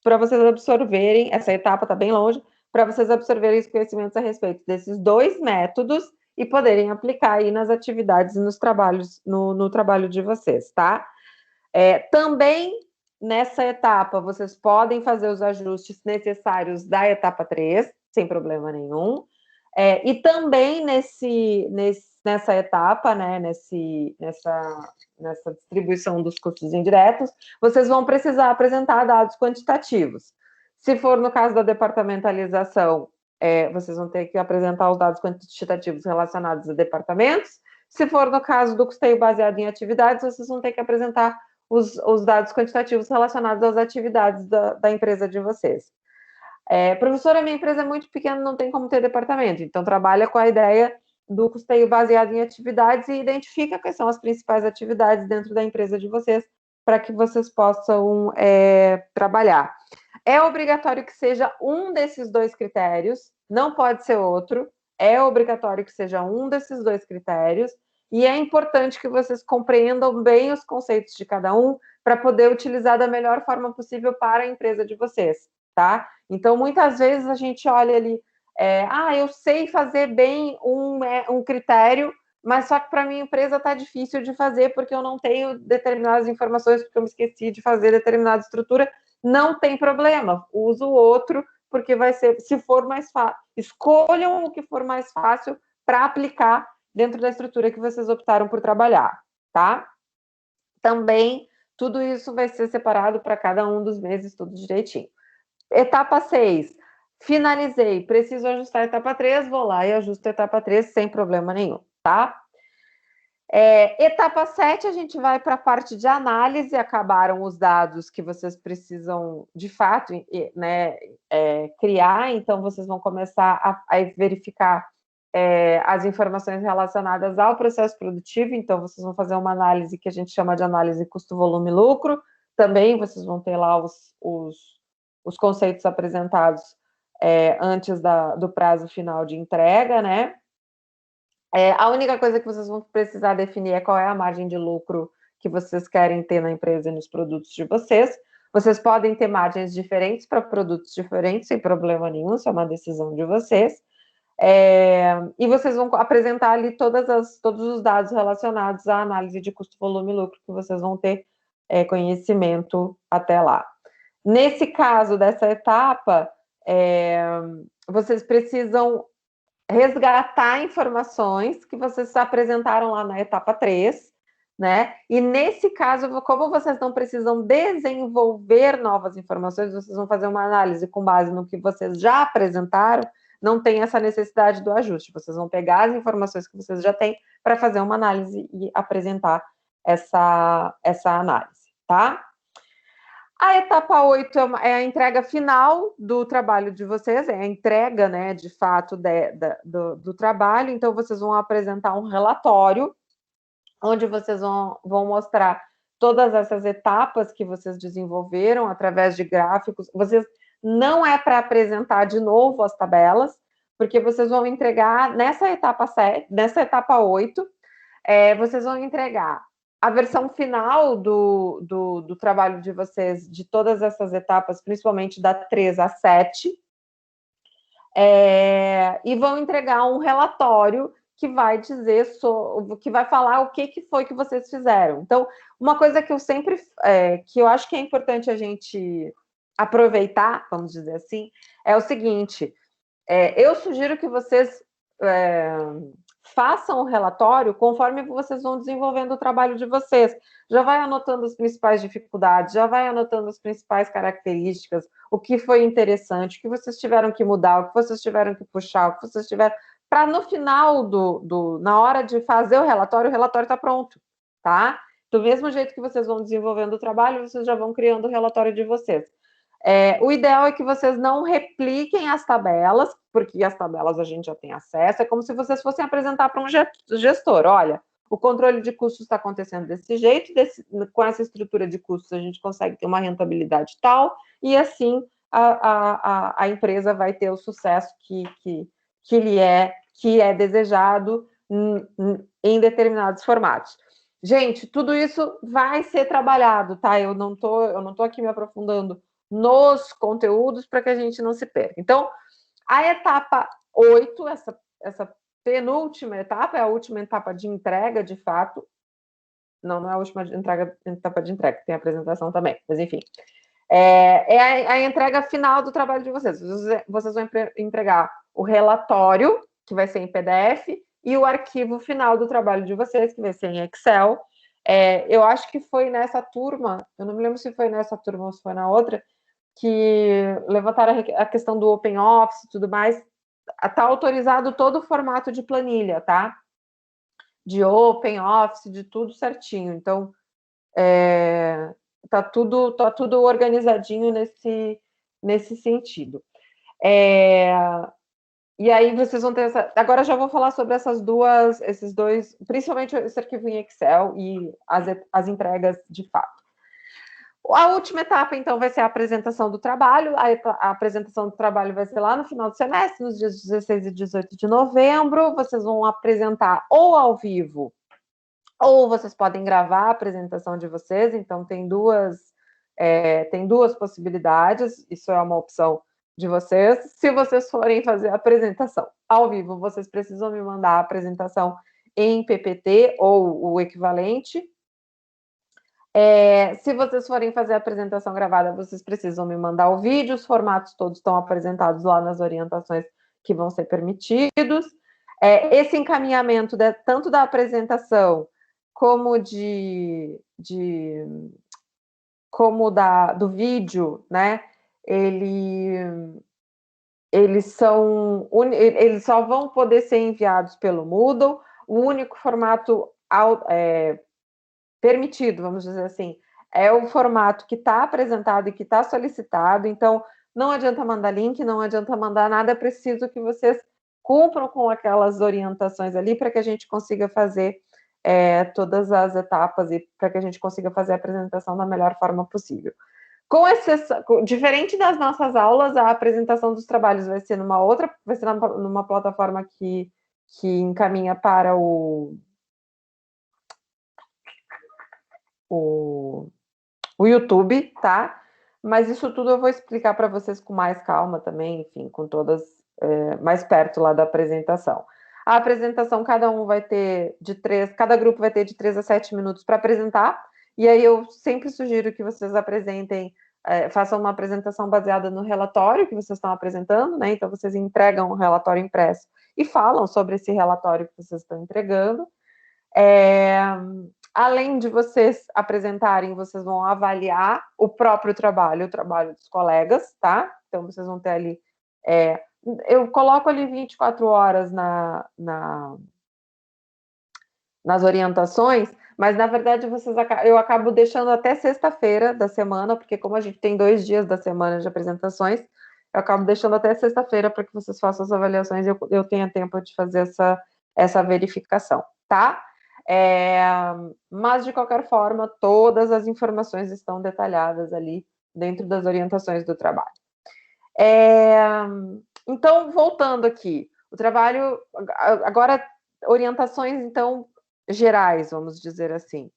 para vocês absorverem, essa etapa está bem longe, para vocês absorverem os conhecimentos a respeito desses dois métodos e poderem aplicar aí nas atividades e nos trabalhos, no trabalho de vocês, tá? Também, nessa etapa, vocês podem fazer os ajustes necessários da etapa 3, sem problema nenhum. E também nessa etapa, né, nessa distribuição dos custos indiretos, vocês vão precisar apresentar dados quantitativos. Se for no caso da departamentalização, vocês vão ter que apresentar os dados quantitativos relacionados a departamentos. Se for no caso do custeio baseado em atividades, vocês vão ter que apresentar os dados quantitativos relacionados às atividades da empresa de vocês. Professora, minha empresa é muito pequena, não tem como ter departamento, então trabalha com a ideia do custeio baseado em atividades e identifica quais são as principais atividades dentro da empresa de vocês para que vocês possam trabalhar. É obrigatório que seja um desses dois critérios, não pode ser outro, é obrigatório que seja um desses dois critérios, e é importante que vocês compreendam bem os conceitos de cada um para poder utilizar da melhor forma possível para a empresa de vocês, tá? Então, muitas vezes a gente olha ali, eu sei fazer bem um critério, mas só que para minha empresa está difícil de fazer porque eu não tenho determinadas informações, porque eu me esqueci de fazer determinada estrutura. Não tem problema, usa o outro, porque vai ser, se for mais fácil, escolham o que for mais fácil para aplicar dentro da estrutura que vocês optaram por trabalhar, tá? Também, tudo isso vai ser separado para cada um dos meses, tudo direitinho. Etapa 6, finalizei, preciso ajustar a etapa 3, vou lá e ajusto a etapa 3 sem problema nenhum, tá? Etapa 7, a gente vai para a parte de análise, acabaram os dados que vocês precisam, de fato, né, criar, então vocês vão começar a verificar as informações relacionadas ao processo produtivo, então vocês vão fazer uma análise que a gente chama de análise custo-volume-lucro, também vocês vão ter lá os conceitos apresentados antes do prazo final de entrega, né? A única coisa que vocês vão precisar definir é qual é a margem de lucro que vocês querem ter na empresa e nos produtos de vocês. Vocês podem ter margens diferentes para produtos diferentes, sem problema nenhum, isso é uma decisão de vocês. E vocês vão apresentar ali todos os dados relacionados à análise de custo, volume e lucro que vocês vão ter conhecimento até lá. Nesse caso dessa etapa, vocês precisam resgatar informações que vocês apresentaram lá na etapa 3, né? E nesse caso, como vocês não precisam desenvolver novas informações, vocês vão fazer uma análise com base no que vocês já apresentaram, não tem essa necessidade do ajuste. Vocês vão pegar as informações que vocês já têm para fazer uma análise e apresentar essa análise, tá? A etapa 8 é a entrega final do trabalho de vocês, é a entrega, né, de fato, do trabalho. Então, vocês vão apresentar um relatório, onde vocês vão mostrar todas essas etapas que vocês desenvolveram através de gráficos. Vocês não é para apresentar de novo as tabelas, porque vocês vão entregar nessa etapa 7, nessa etapa 8, vocês vão entregar a versão final do trabalho de vocês, de todas essas etapas, principalmente da 3 a 7, e vão entregar um relatório que vai dizer, que vai falar o que foi que vocês fizeram. Então, uma coisa que eu sempre, que eu acho que é importante a gente aproveitar, vamos dizer assim, é o seguinte, eu sugiro que vocês façam o relatório conforme vocês vão desenvolvendo o trabalho de vocês. Já vai anotando as principais dificuldades, já vai anotando as principais características, o que foi interessante, o que vocês tiveram que mudar, o que vocês tiveram que puxar, o que vocês tiveram... Para no final, na hora de fazer o relatório está pronto, tá? Do mesmo jeito que vocês vão desenvolvendo o trabalho, vocês já vão criando o relatório de vocês. O ideal é que vocês não repliquem as tabelas, porque as tabelas a gente já tem acesso, é como se vocês fossem apresentar para um gestor. Olha, o controle de custos está acontecendo desse jeito, com essa estrutura de custos a gente consegue ter uma rentabilidade tal, e assim a empresa vai ter o sucesso que é desejado em determinados formatos. Gente, tudo isso vai ser trabalhado, tá? Eu não tô aqui me aprofundando nos conteúdos para que a gente não se perca. Então, a etapa 8, essa penúltima etapa, é a última etapa de entrega, de fato. Não é a última etapa de entrega, tem a apresentação também, mas enfim. A entrega final do trabalho de vocês. Vocês vão entregar o relatório, que vai ser em PDF, e o arquivo final do trabalho de vocês, que vai ser em Excel. Eu acho que foi nessa turma, eu não me lembro se foi nessa turma ou se foi na outra, que levantaram a questão do Open Office e tudo mais. Está autorizado todo o formato de planilha, tá? De Open Office, de tudo certinho. Então, tá tudo organizadinho nesse sentido. E aí vocês vão ter agora já vou falar sobre esses dois, principalmente esse arquivo em Excel e as entregas de fato. A última etapa, então, vai ser a apresentação do trabalho. A apresentação do trabalho vai ser lá no final do semestre, nos dias 16 e 18 de novembro. Vocês vão apresentar ou ao vivo Ou vocês podem gravar a apresentação de vocês, então tem duas possibilidades, isso é uma opção de vocês. Se vocês forem fazer a apresentação ao vivo, vocês precisam me mandar a apresentação em PPT ou o equivalente. Se vocês forem fazer a apresentação gravada, vocês precisam me mandar o vídeo, os formatos todos estão apresentados lá nas orientações que vão ser permitidos. Esse encaminhamento tanto da apresentação como do vídeo, né? Eles só vão poder ser enviados pelo Moodle. O único formato permitido, vamos dizer assim, é o formato que está apresentado e que está solicitado. Então, não adianta mandar link, não adianta mandar nada, é preciso que vocês cumpram com aquelas orientações ali para que a gente consiga fazer todas as etapas e para que a gente consiga fazer a apresentação da melhor forma possível. Diferente das nossas aulas, a apresentação dos trabalhos vai ser numa plataforma que encaminha para o YouTube, tá? Mas isso tudo eu vou explicar para vocês com mais calma também, enfim, com todas mais perto lá da apresentação. A apresentação, cada grupo vai ter de 3 a 7 minutos para apresentar, e aí eu sempre sugiro que vocês façam uma apresentação baseada no relatório que vocês estão apresentando, né? Então, vocês entregam um relatório impresso e falam sobre esse relatório que vocês estão entregando. Além de vocês apresentarem, vocês vão avaliar o próprio trabalho, o trabalho dos colegas, tá? Então, vocês vão ter ali... eu coloco ali 24 horas nas orientações, mas, na verdade, eu acabo deixando até sexta-feira da semana, porque como a gente tem 2 dias da semana de apresentações, eu acabo deixando até sexta-feira para que vocês façam as avaliações e eu tenha tempo de fazer essa verificação, tá? Mas, de qualquer forma, todas as informações estão detalhadas ali dentro das orientações do trabalho. Então, voltando aqui, o trabalho, agora, orientações, então, gerais, vamos dizer assim.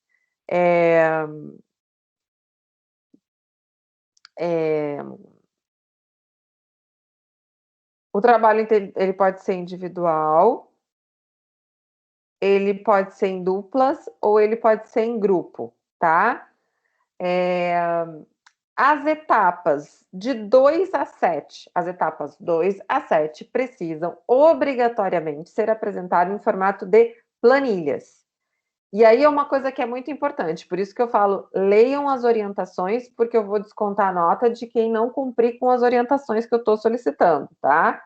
O trabalho, ele pode ser individual, ele pode ser em duplas ou ele pode ser em grupo, tá? As etapas de 2 a 7, as etapas 2 a 7 precisam obrigatoriamente ser apresentadas em formato de planilhas. E aí é uma coisa que é muito importante, por isso que eu falo, leiam as orientações, porque eu vou descontar a nota de quem não cumprir com as orientações que eu estou solicitando, tá?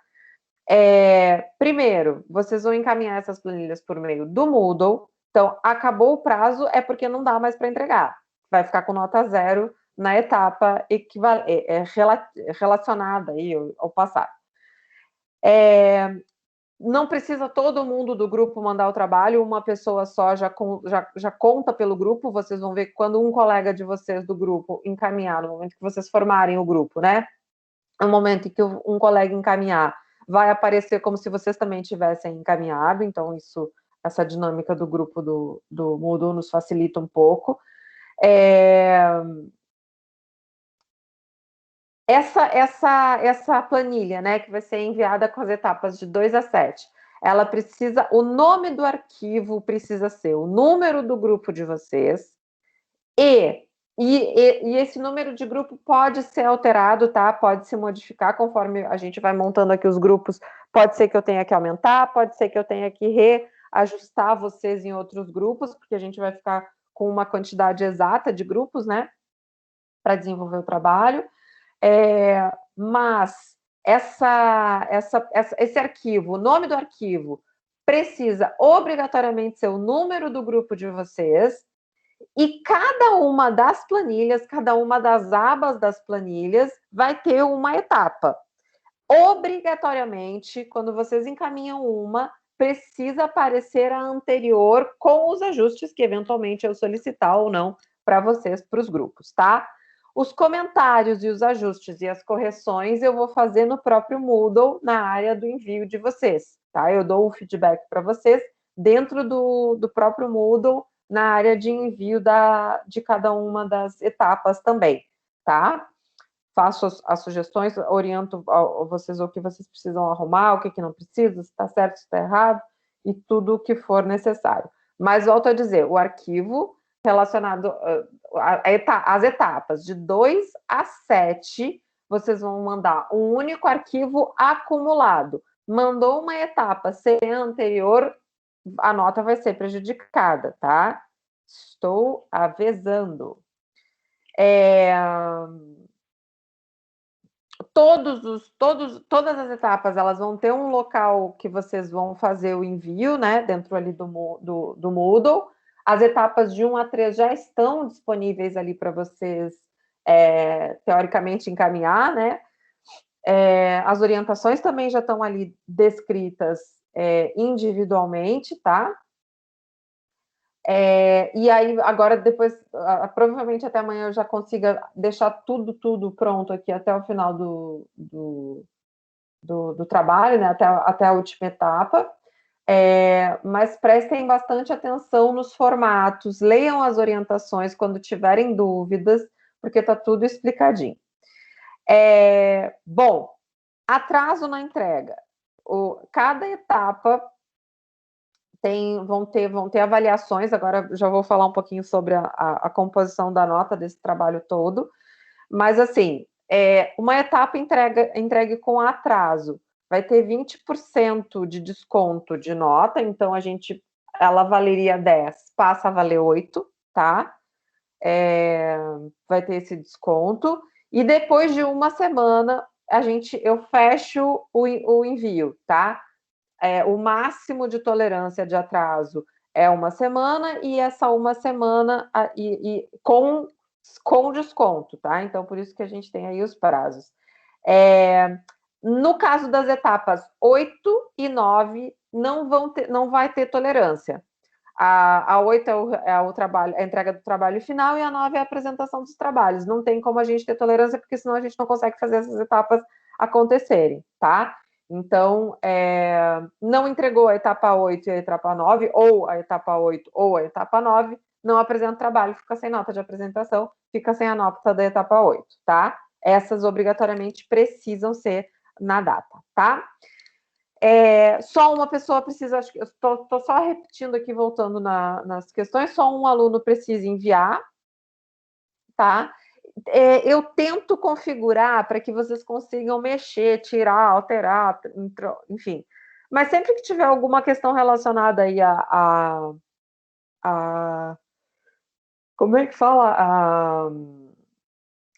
Primeiro, vocês vão encaminhar essas planilhas por meio do Moodle. Então, acabou o prazo, é porque não dá mais para entregar. Vai ficar com nota 0 na etapa relacionada aí ao passado. Não precisa todo mundo do grupo mandar o trabalho, uma pessoa só já conta pelo grupo. Vocês vão ver que quando um colega de vocês do grupo encaminhar, no momento que vocês formarem o grupo, né? No momento em que um colega encaminhar, vai aparecer como se vocês também tivessem encaminhado. Então, essa dinâmica do grupo do Moodle nos facilita um pouco. Essa planilha, né, que vai ser enviada com as etapas de 2 a 7, ela precisa, o nome do arquivo precisa ser o número do grupo de vocês, e esse número de grupo pode ser alterado, tá? Pode se modificar conforme a gente vai montando aqui os grupos. Pode ser que eu tenha que aumentar, pode ser que eu tenha que reajustar vocês em outros grupos, porque a gente vai ficar com uma quantidade exata de grupos, né? Para desenvolver o trabalho. Mas esse arquivo, o nome do arquivo, precisa obrigatoriamente ser o número do grupo de vocês, e cada uma das planilhas, cada uma das abas das planilhas vai ter uma etapa. Obrigatoriamente, quando vocês encaminham uma, precisa aparecer a anterior com os ajustes que eventualmente eu solicitar ou não para vocês, para os grupos, tá? Os comentários e os ajustes e as correções eu vou fazer no próprio Moodle, na área do envio de vocês, tá? Eu dou o feedback para vocês dentro do próprio Moodle, na área de envio de cada uma das etapas também, tá? Faço as sugestões, oriento vocês o que vocês precisam arrumar, o que não precisa, se está certo, se está errado, e tudo o que for necessário. Mas, volto a dizer, o arquivo relacionado às etapas de 2 a 7, vocês vão mandar um único arquivo acumulado. Mandou uma etapa sem anterior, a nota vai ser prejudicada, tá? Estou avisando. Todas as etapas, elas vão ter um local que vocês vão fazer o envio, né, dentro ali do Moodle. As etapas de 1 a 3 já estão disponíveis ali para vocês, teoricamente, encaminhar, né? As orientações também já estão ali descritas individualmente, tá? E aí, agora, depois, provavelmente até amanhã eu já consiga deixar tudo pronto aqui até o final do trabalho, né? Até a última etapa. Mas prestem bastante atenção nos formatos, leiam as orientações quando tiverem dúvidas, porque está tudo explicadinho. Bom, atraso na entrega. Cada etapa vão ter avaliações, agora já vou falar um pouquinho sobre a composição da nota desse trabalho todo, mas assim, uma etapa entregue com atraso vai ter 20% de desconto de nota, então ela valeria 10, passa a valer 8, tá? Vai ter esse desconto, e depois de uma semana, eu fecho o envio, tá? O máximo de tolerância de atraso é uma semana, e essa uma semana com desconto, tá? Então, por isso que a gente tem aí os prazos. No caso das etapas 8 e 9, não vai ter tolerância. A 8 a entrega do trabalho final, e a 9 é a apresentação dos trabalhos. Não tem como a gente ter tolerância, porque senão a gente não consegue fazer essas etapas acontecerem, tá? Então, não entregou a etapa 8 e a etapa 9, ou a etapa 8 ou a etapa 9, não apresenta trabalho, fica sem nota de apresentação, fica sem a nota da etapa 8, tá? Essas obrigatoriamente precisam ser na data, tá? Só uma pessoa precisa, acho que eu estou só repetindo aqui, voltando nas questões, só um aluno precisa enviar, tá? Eu tento configurar para que vocês consigam mexer, tirar, alterar, enfim. Mas sempre que tiver alguma questão relacionada aí como é que fala?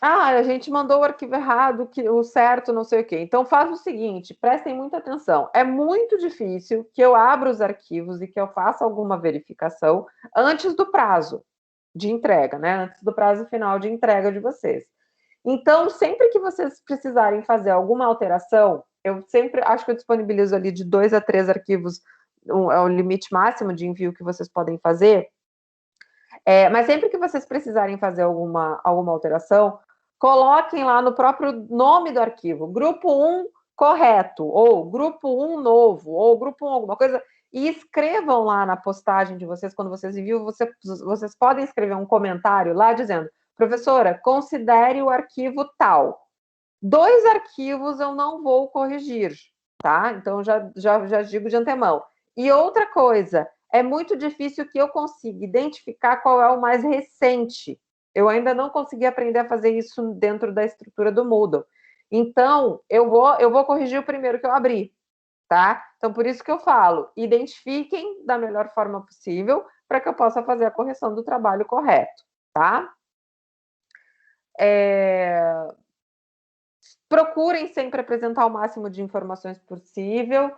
A gente mandou o arquivo errado, o certo, não sei o quê. Então, faz o seguinte, prestem muita atenção. É muito difícil que eu abra os arquivos e que eu faça alguma verificação antes do prazo de entrega, né? Antes do prazo final de entrega de vocês. Então, sempre que vocês precisarem fazer alguma alteração, eu sempre acho que eu disponibilizo ali de 2 a 3 arquivos, é o limite máximo de envio que vocês podem fazer. Mas sempre que vocês precisarem fazer alguma alteração, coloquem lá no próprio nome do arquivo, grupo 1 correto, ou grupo 1 novo, ou grupo 1 alguma coisa, e escrevam lá na postagem de vocês, quando vocês enviam, vocês podem escrever um comentário lá dizendo: professora, considere o arquivo tal. 2 arquivos eu não vou corrigir, tá? Então, já digo de antemão. E outra coisa, é muito difícil que eu consiga identificar qual é o mais recente. Eu ainda não consegui aprender a fazer isso dentro da estrutura do Moodle. Então, eu vou corrigir o primeiro que eu abri, tá? Então, por isso que eu falo, identifiquem da melhor forma possível para que eu possa fazer a correção do trabalho correto, tá? Procurem sempre apresentar o máximo de informações possível.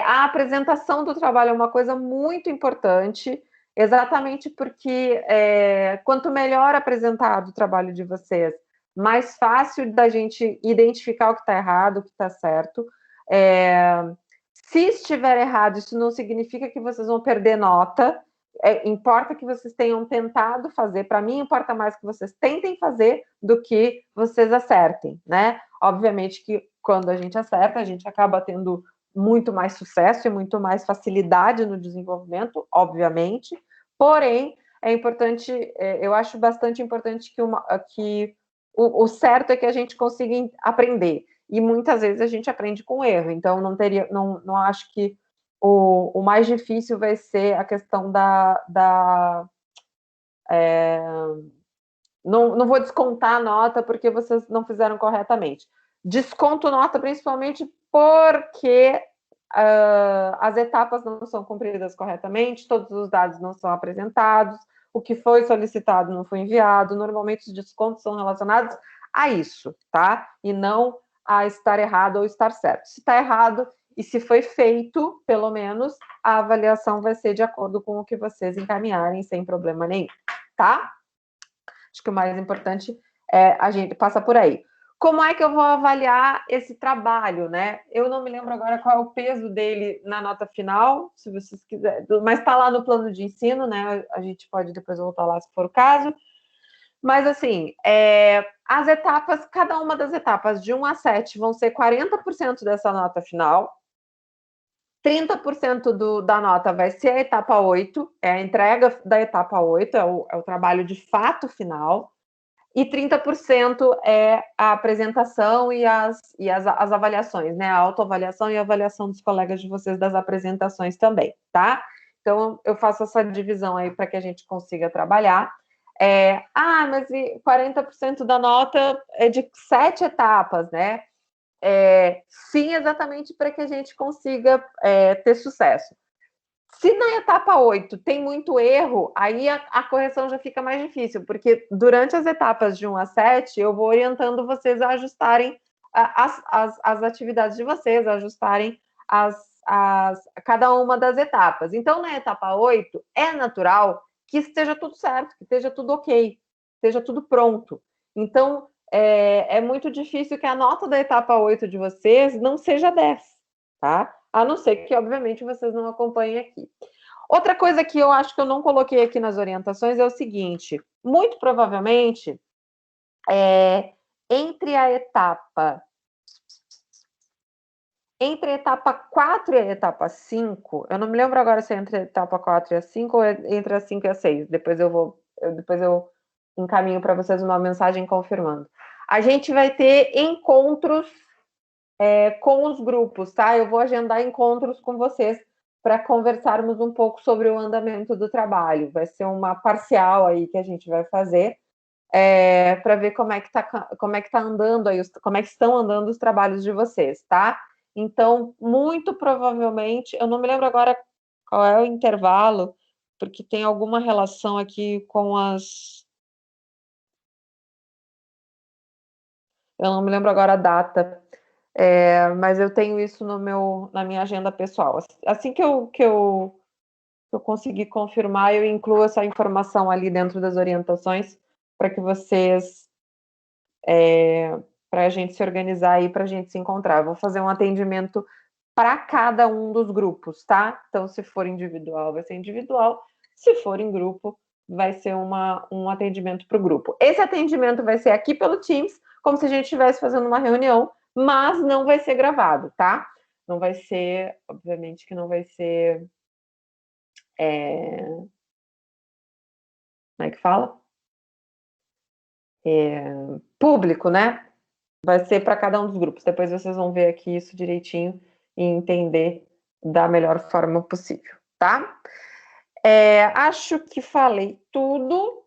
A apresentação do trabalho é uma coisa muito importante, exatamente porque quanto melhor apresentado o trabalho de vocês, mais fácil da gente identificar o que está errado, o que está certo. Se estiver errado, isso não significa que vocês vão perder nota. Importa que vocês tenham tentado fazer. Para mim, importa mais que vocês tentem fazer do que vocês acertem, né? Obviamente que quando a gente acerta, a gente acaba tendo muito mais sucesso e muito mais facilidade no desenvolvimento, obviamente. Porém, é importante, eu acho bastante importante que o certo é que a gente consiga aprender. E muitas vezes a gente aprende com erro. Então, não acho que o mais difícil vai ser a questão não vou descontar a nota porque vocês não fizeram corretamente. Desconto nota principalmente porque as etapas não são cumpridas corretamente, todos os dados não são apresentados, o que foi solicitado não foi enviado. Normalmente os descontos são relacionados a isso, tá? E não a estar errado ou estar certo. Se está errado e se foi feito, pelo menos, a avaliação vai ser de acordo com o que vocês encaminharem, sem problema nenhum, tá? Acho que o mais importante é a gente passar por aí. Como é que eu vou avaliar esse trabalho, né? Eu não me lembro agora qual é o peso dele na nota final, se vocês quiserem, mas está lá no plano de ensino, né? A gente pode depois voltar lá se for o caso. Mas, assim, as etapas, cada uma das etapas de 1 a 7 vão ser 40% dessa nota final. 30% da nota vai ser a etapa 8, é a entrega da etapa 8, é o trabalho de fato final. E 30% é a apresentação e as avaliações, né? A autoavaliação e a avaliação dos colegas de vocês das apresentações também, tá? Então, eu faço essa divisão aí para que a gente consiga trabalhar. Mas 40% da nota é de 7 etapas, né? Sim, exatamente para que a gente consiga ter sucesso. Se na etapa 8 tem muito erro, aí a correção já fica mais difícil, porque durante as etapas de 1 a 7, eu vou orientando vocês a ajustarem as atividades de vocês, a ajustarem cada uma das etapas. Então, na etapa 8, é natural que esteja tudo certo, que esteja tudo ok, esteja tudo pronto. Então, é muito difícil que a nota da etapa 8 de vocês não seja 10, tá? A não ser que, obviamente, vocês não acompanhem aqui. Outra coisa que eu acho que eu não coloquei aqui nas orientações é o seguinte: muito provavelmente, entre a etapa 4 e a etapa 5, eu não me lembro agora se é entre a etapa 4 e a 5 ou é entre a 5 e a 6. Depois eu encaminho para vocês uma mensagem confirmando. A gente vai ter encontros com os grupos, tá? Eu vou agendar encontros com vocês para conversarmos um pouco sobre o andamento do trabalho. Vai ser uma parcial aí que a gente vai fazer para ver como é que tá andando aí, como é que estão andando os trabalhos de vocês, tá? Então, muito provavelmente, eu não me lembro agora qual é o intervalo, porque tem alguma relação aqui com as... Eu não me lembro agora a data, mas eu tenho isso na minha agenda pessoal. Assim que eu conseguir confirmar, eu incluo essa informação ali dentro das orientações para que vocês, para a gente se organizar aí, para a gente se encontrar. Eu vou fazer um atendimento para cada um dos grupos, tá? Então, se for individual, vai ser individual. Se for em grupo, vai ser um atendimento para o grupo. Esse atendimento vai ser aqui pelo Teams, como se a gente estivesse fazendo uma reunião, mas não vai ser gravado, tá? Não vai ser, obviamente que não vai ser... como é que fala? Público, né? Vai ser para cada um dos grupos. Depois vocês vão ver aqui isso direitinho e entender da melhor forma possível, tá? Acho que falei tudo.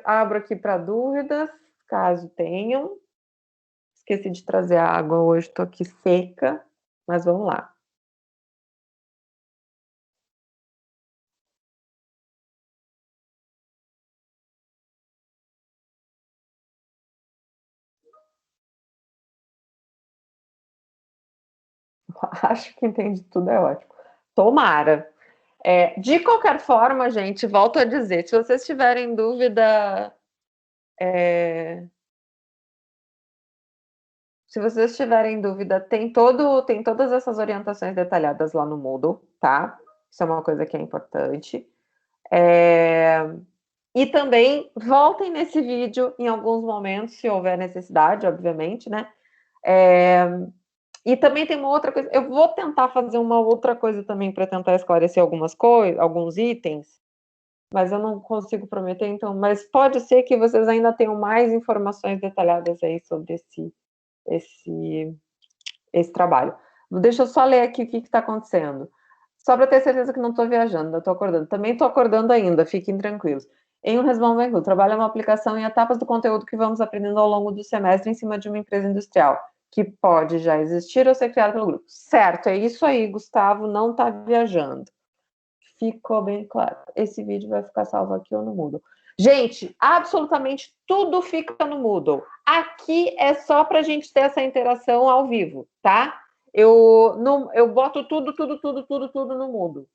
Abro aqui para dúvidas, caso tenham. Esqueci de trazer água hoje, estou aqui seca, mas vamos lá. Acho que entendi tudo, é ótimo. Tomara. De qualquer forma, gente, volto a dizer, se vocês tiverem dúvida, tem todas essas orientações detalhadas lá no Moodle, tá? Isso é uma coisa que é importante. E também voltem nesse vídeo em alguns momentos, se houver necessidade, obviamente, né? E também tem uma outra coisa, eu vou tentar fazer uma outra coisa também para tentar esclarecer algumas coisas, alguns itens, mas eu não consigo prometer, então, mas pode ser que vocês ainda tenham mais informações detalhadas aí sobre esse trabalho. Deixa eu só ler aqui o que está acontecendo. Só para ter certeza que não estou viajando, estou acordando. Também estou acordando ainda, fiquem tranquilos. Em um resumão bem curto, trabalho é uma aplicação em etapas do conteúdo que vamos aprendendo ao longo do semestre em cima de uma empresa industrial, que pode já existir ou ser criada pelo grupo. Certo, é isso aí, Gustavo, não está viajando. Ficou bem claro. Esse vídeo vai ficar salvo aqui ou no Moodle. Gente, absolutamente tudo fica no Moodle. Aqui é só para a gente ter essa interação ao vivo, tá? Eu boto tudo no Moodle,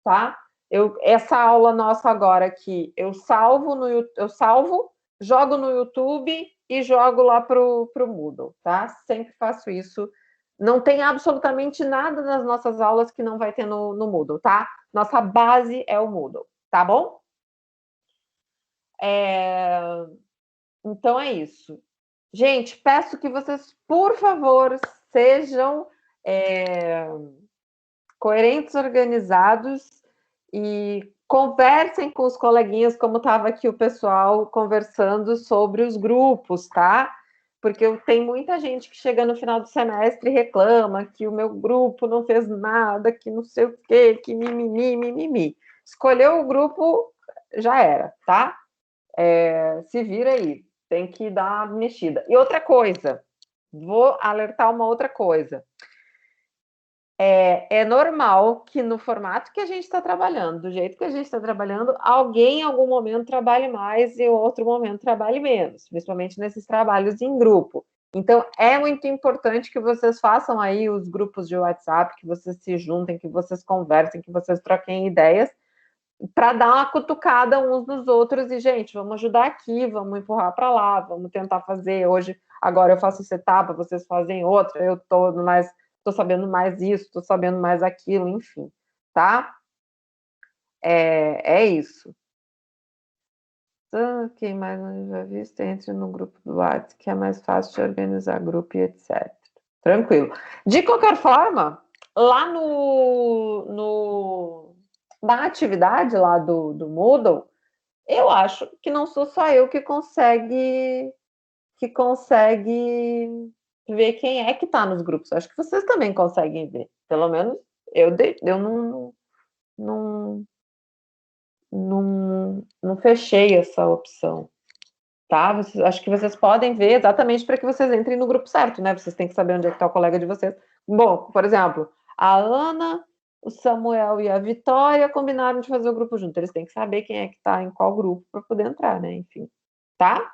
tá? Essa aula nossa agora aqui, eu salvo, jogo no YouTube e jogo lá pro Moodle, tá? Sempre faço isso. Não tem absolutamente nada nas nossas aulas que não vai ter no Moodle, tá? Nossa base é o Moodle, tá bom? Então é isso. Gente, peço que vocês, por favor, sejam coerentes, organizados e conversem com os coleguinhas, como estava aqui o pessoal conversando sobre os grupos, tá? Porque tem muita gente que chega no final do semestre e reclama que o meu grupo não fez nada, que não sei o quê, que mimimi. Escolheu o grupo, já era, tá? Se vira aí, tem que dar uma mexida. E outra coisa, vou alertar uma outra coisa. É normal que no formato que a gente está trabalhando, do jeito que a gente está trabalhando, alguém em algum momento trabalhe mais e em outro momento trabalhe menos, principalmente nesses trabalhos em grupo. Então, é muito importante que vocês façam aí os grupos de WhatsApp, que vocês se juntem, que vocês conversem, que vocês troquem ideias, para dar uma cutucada uns nos outros e, gente, vamos ajudar aqui, vamos empurrar para lá, vamos tentar fazer hoje, agora eu faço essa etapa, vocês fazem outra, eu estou sabendo mais isso, estou sabendo mais aquilo, enfim, tá? É isso. Quem mais não já visto, entre no grupo do WhatsApp, que é mais fácil de organizar grupo e etc. Tranquilo. De qualquer forma, lá na atividade lá do Moodle, eu acho que não sou só eu que consegue ver quem é que está nos grupos. Acho que vocês também conseguem ver. Pelo menos eu não fechei essa opção, tá? Acho que vocês podem ver exatamente para que vocês entrem no grupo certo, né? Vocês têm que saber onde é que está o colega de vocês. Bom, por exemplo, a Ana, o Samuel e a Vitória combinaram de fazer o grupo junto. Eles têm que saber quem é que está em qual grupo para poder entrar, né? Enfim, tá?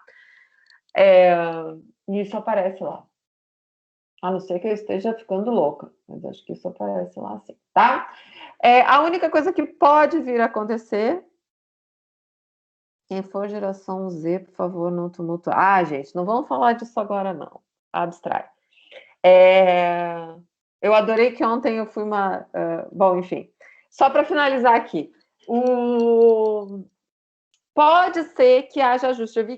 Isso aparece lá. A não ser que eu esteja ficando louca, mas acho que isso aparece lá assim, tá? A única coisa que pode vir a acontecer, quem for geração Z, por favor, não tumultue. Gente, não vamos falar disso agora, não. Abstrai. Eu adorei que ontem eu fui uma... bom, enfim. Só para finalizar aqui. Pode ser que haja ajuste. Eu vi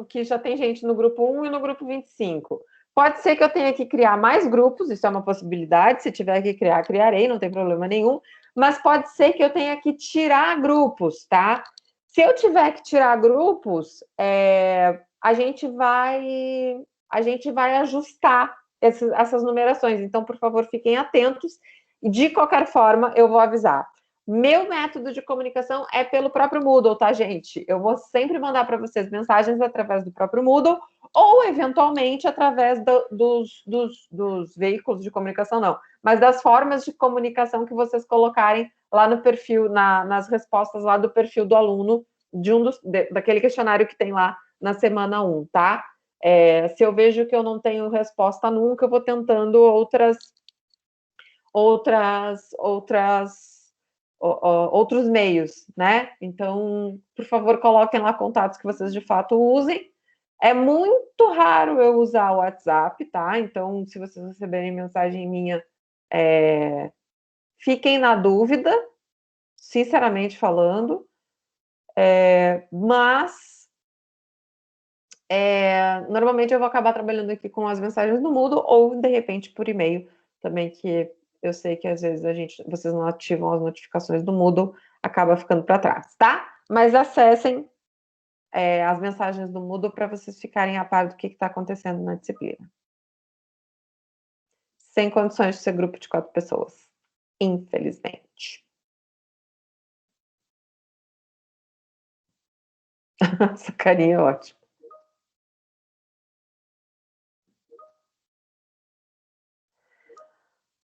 que já tem gente no grupo 1 e no grupo 25. Pode ser que eu tenha que criar mais grupos, isso é uma possibilidade. Se tiver que criar, criarei, não tem problema nenhum. Mas pode ser que eu tenha que tirar grupos, tá? Se eu tiver que tirar grupos, a gente vai ajustar essas numerações. Então, por favor, fiquem atentos. E, de qualquer forma, eu vou avisar. Meu método de comunicação é pelo próprio Moodle, tá, gente? Eu vou sempre mandar para vocês mensagens através do próprio Moodle ou, eventualmente, através dos veículos de comunicação, não, mas das formas de comunicação que vocês colocarem lá no perfil, nas respostas lá do perfil do aluno, daquele questionário que tem lá na semana 1, tá? Se eu vejo que eu não tenho resposta nunca, eu vou tentando outros meios, né? Então, por favor, coloquem lá contatos que vocês de fato usem. É muito raro eu usar o WhatsApp, tá? Então, se vocês receberem mensagem minha, fiquem na dúvida, sinceramente falando, mas normalmente eu vou acabar trabalhando aqui com as mensagens no Moodle ou, de repente, por e-mail também, que eu sei que às vezes vocês não ativam as notificações do Moodle, acaba ficando para trás, tá? Mas acessem as mensagens do Moodle para vocês ficarem a par do que está acontecendo na disciplina. Sem condições de ser grupo de 4 pessoas, infelizmente. Essa carinha é ótima.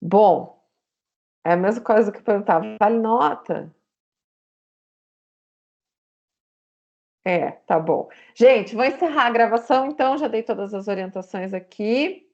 Bom, é a mesma coisa que eu perguntava. Vale nota? Tá bom. Gente, vou encerrar a gravação, então. Já dei todas as orientações aqui.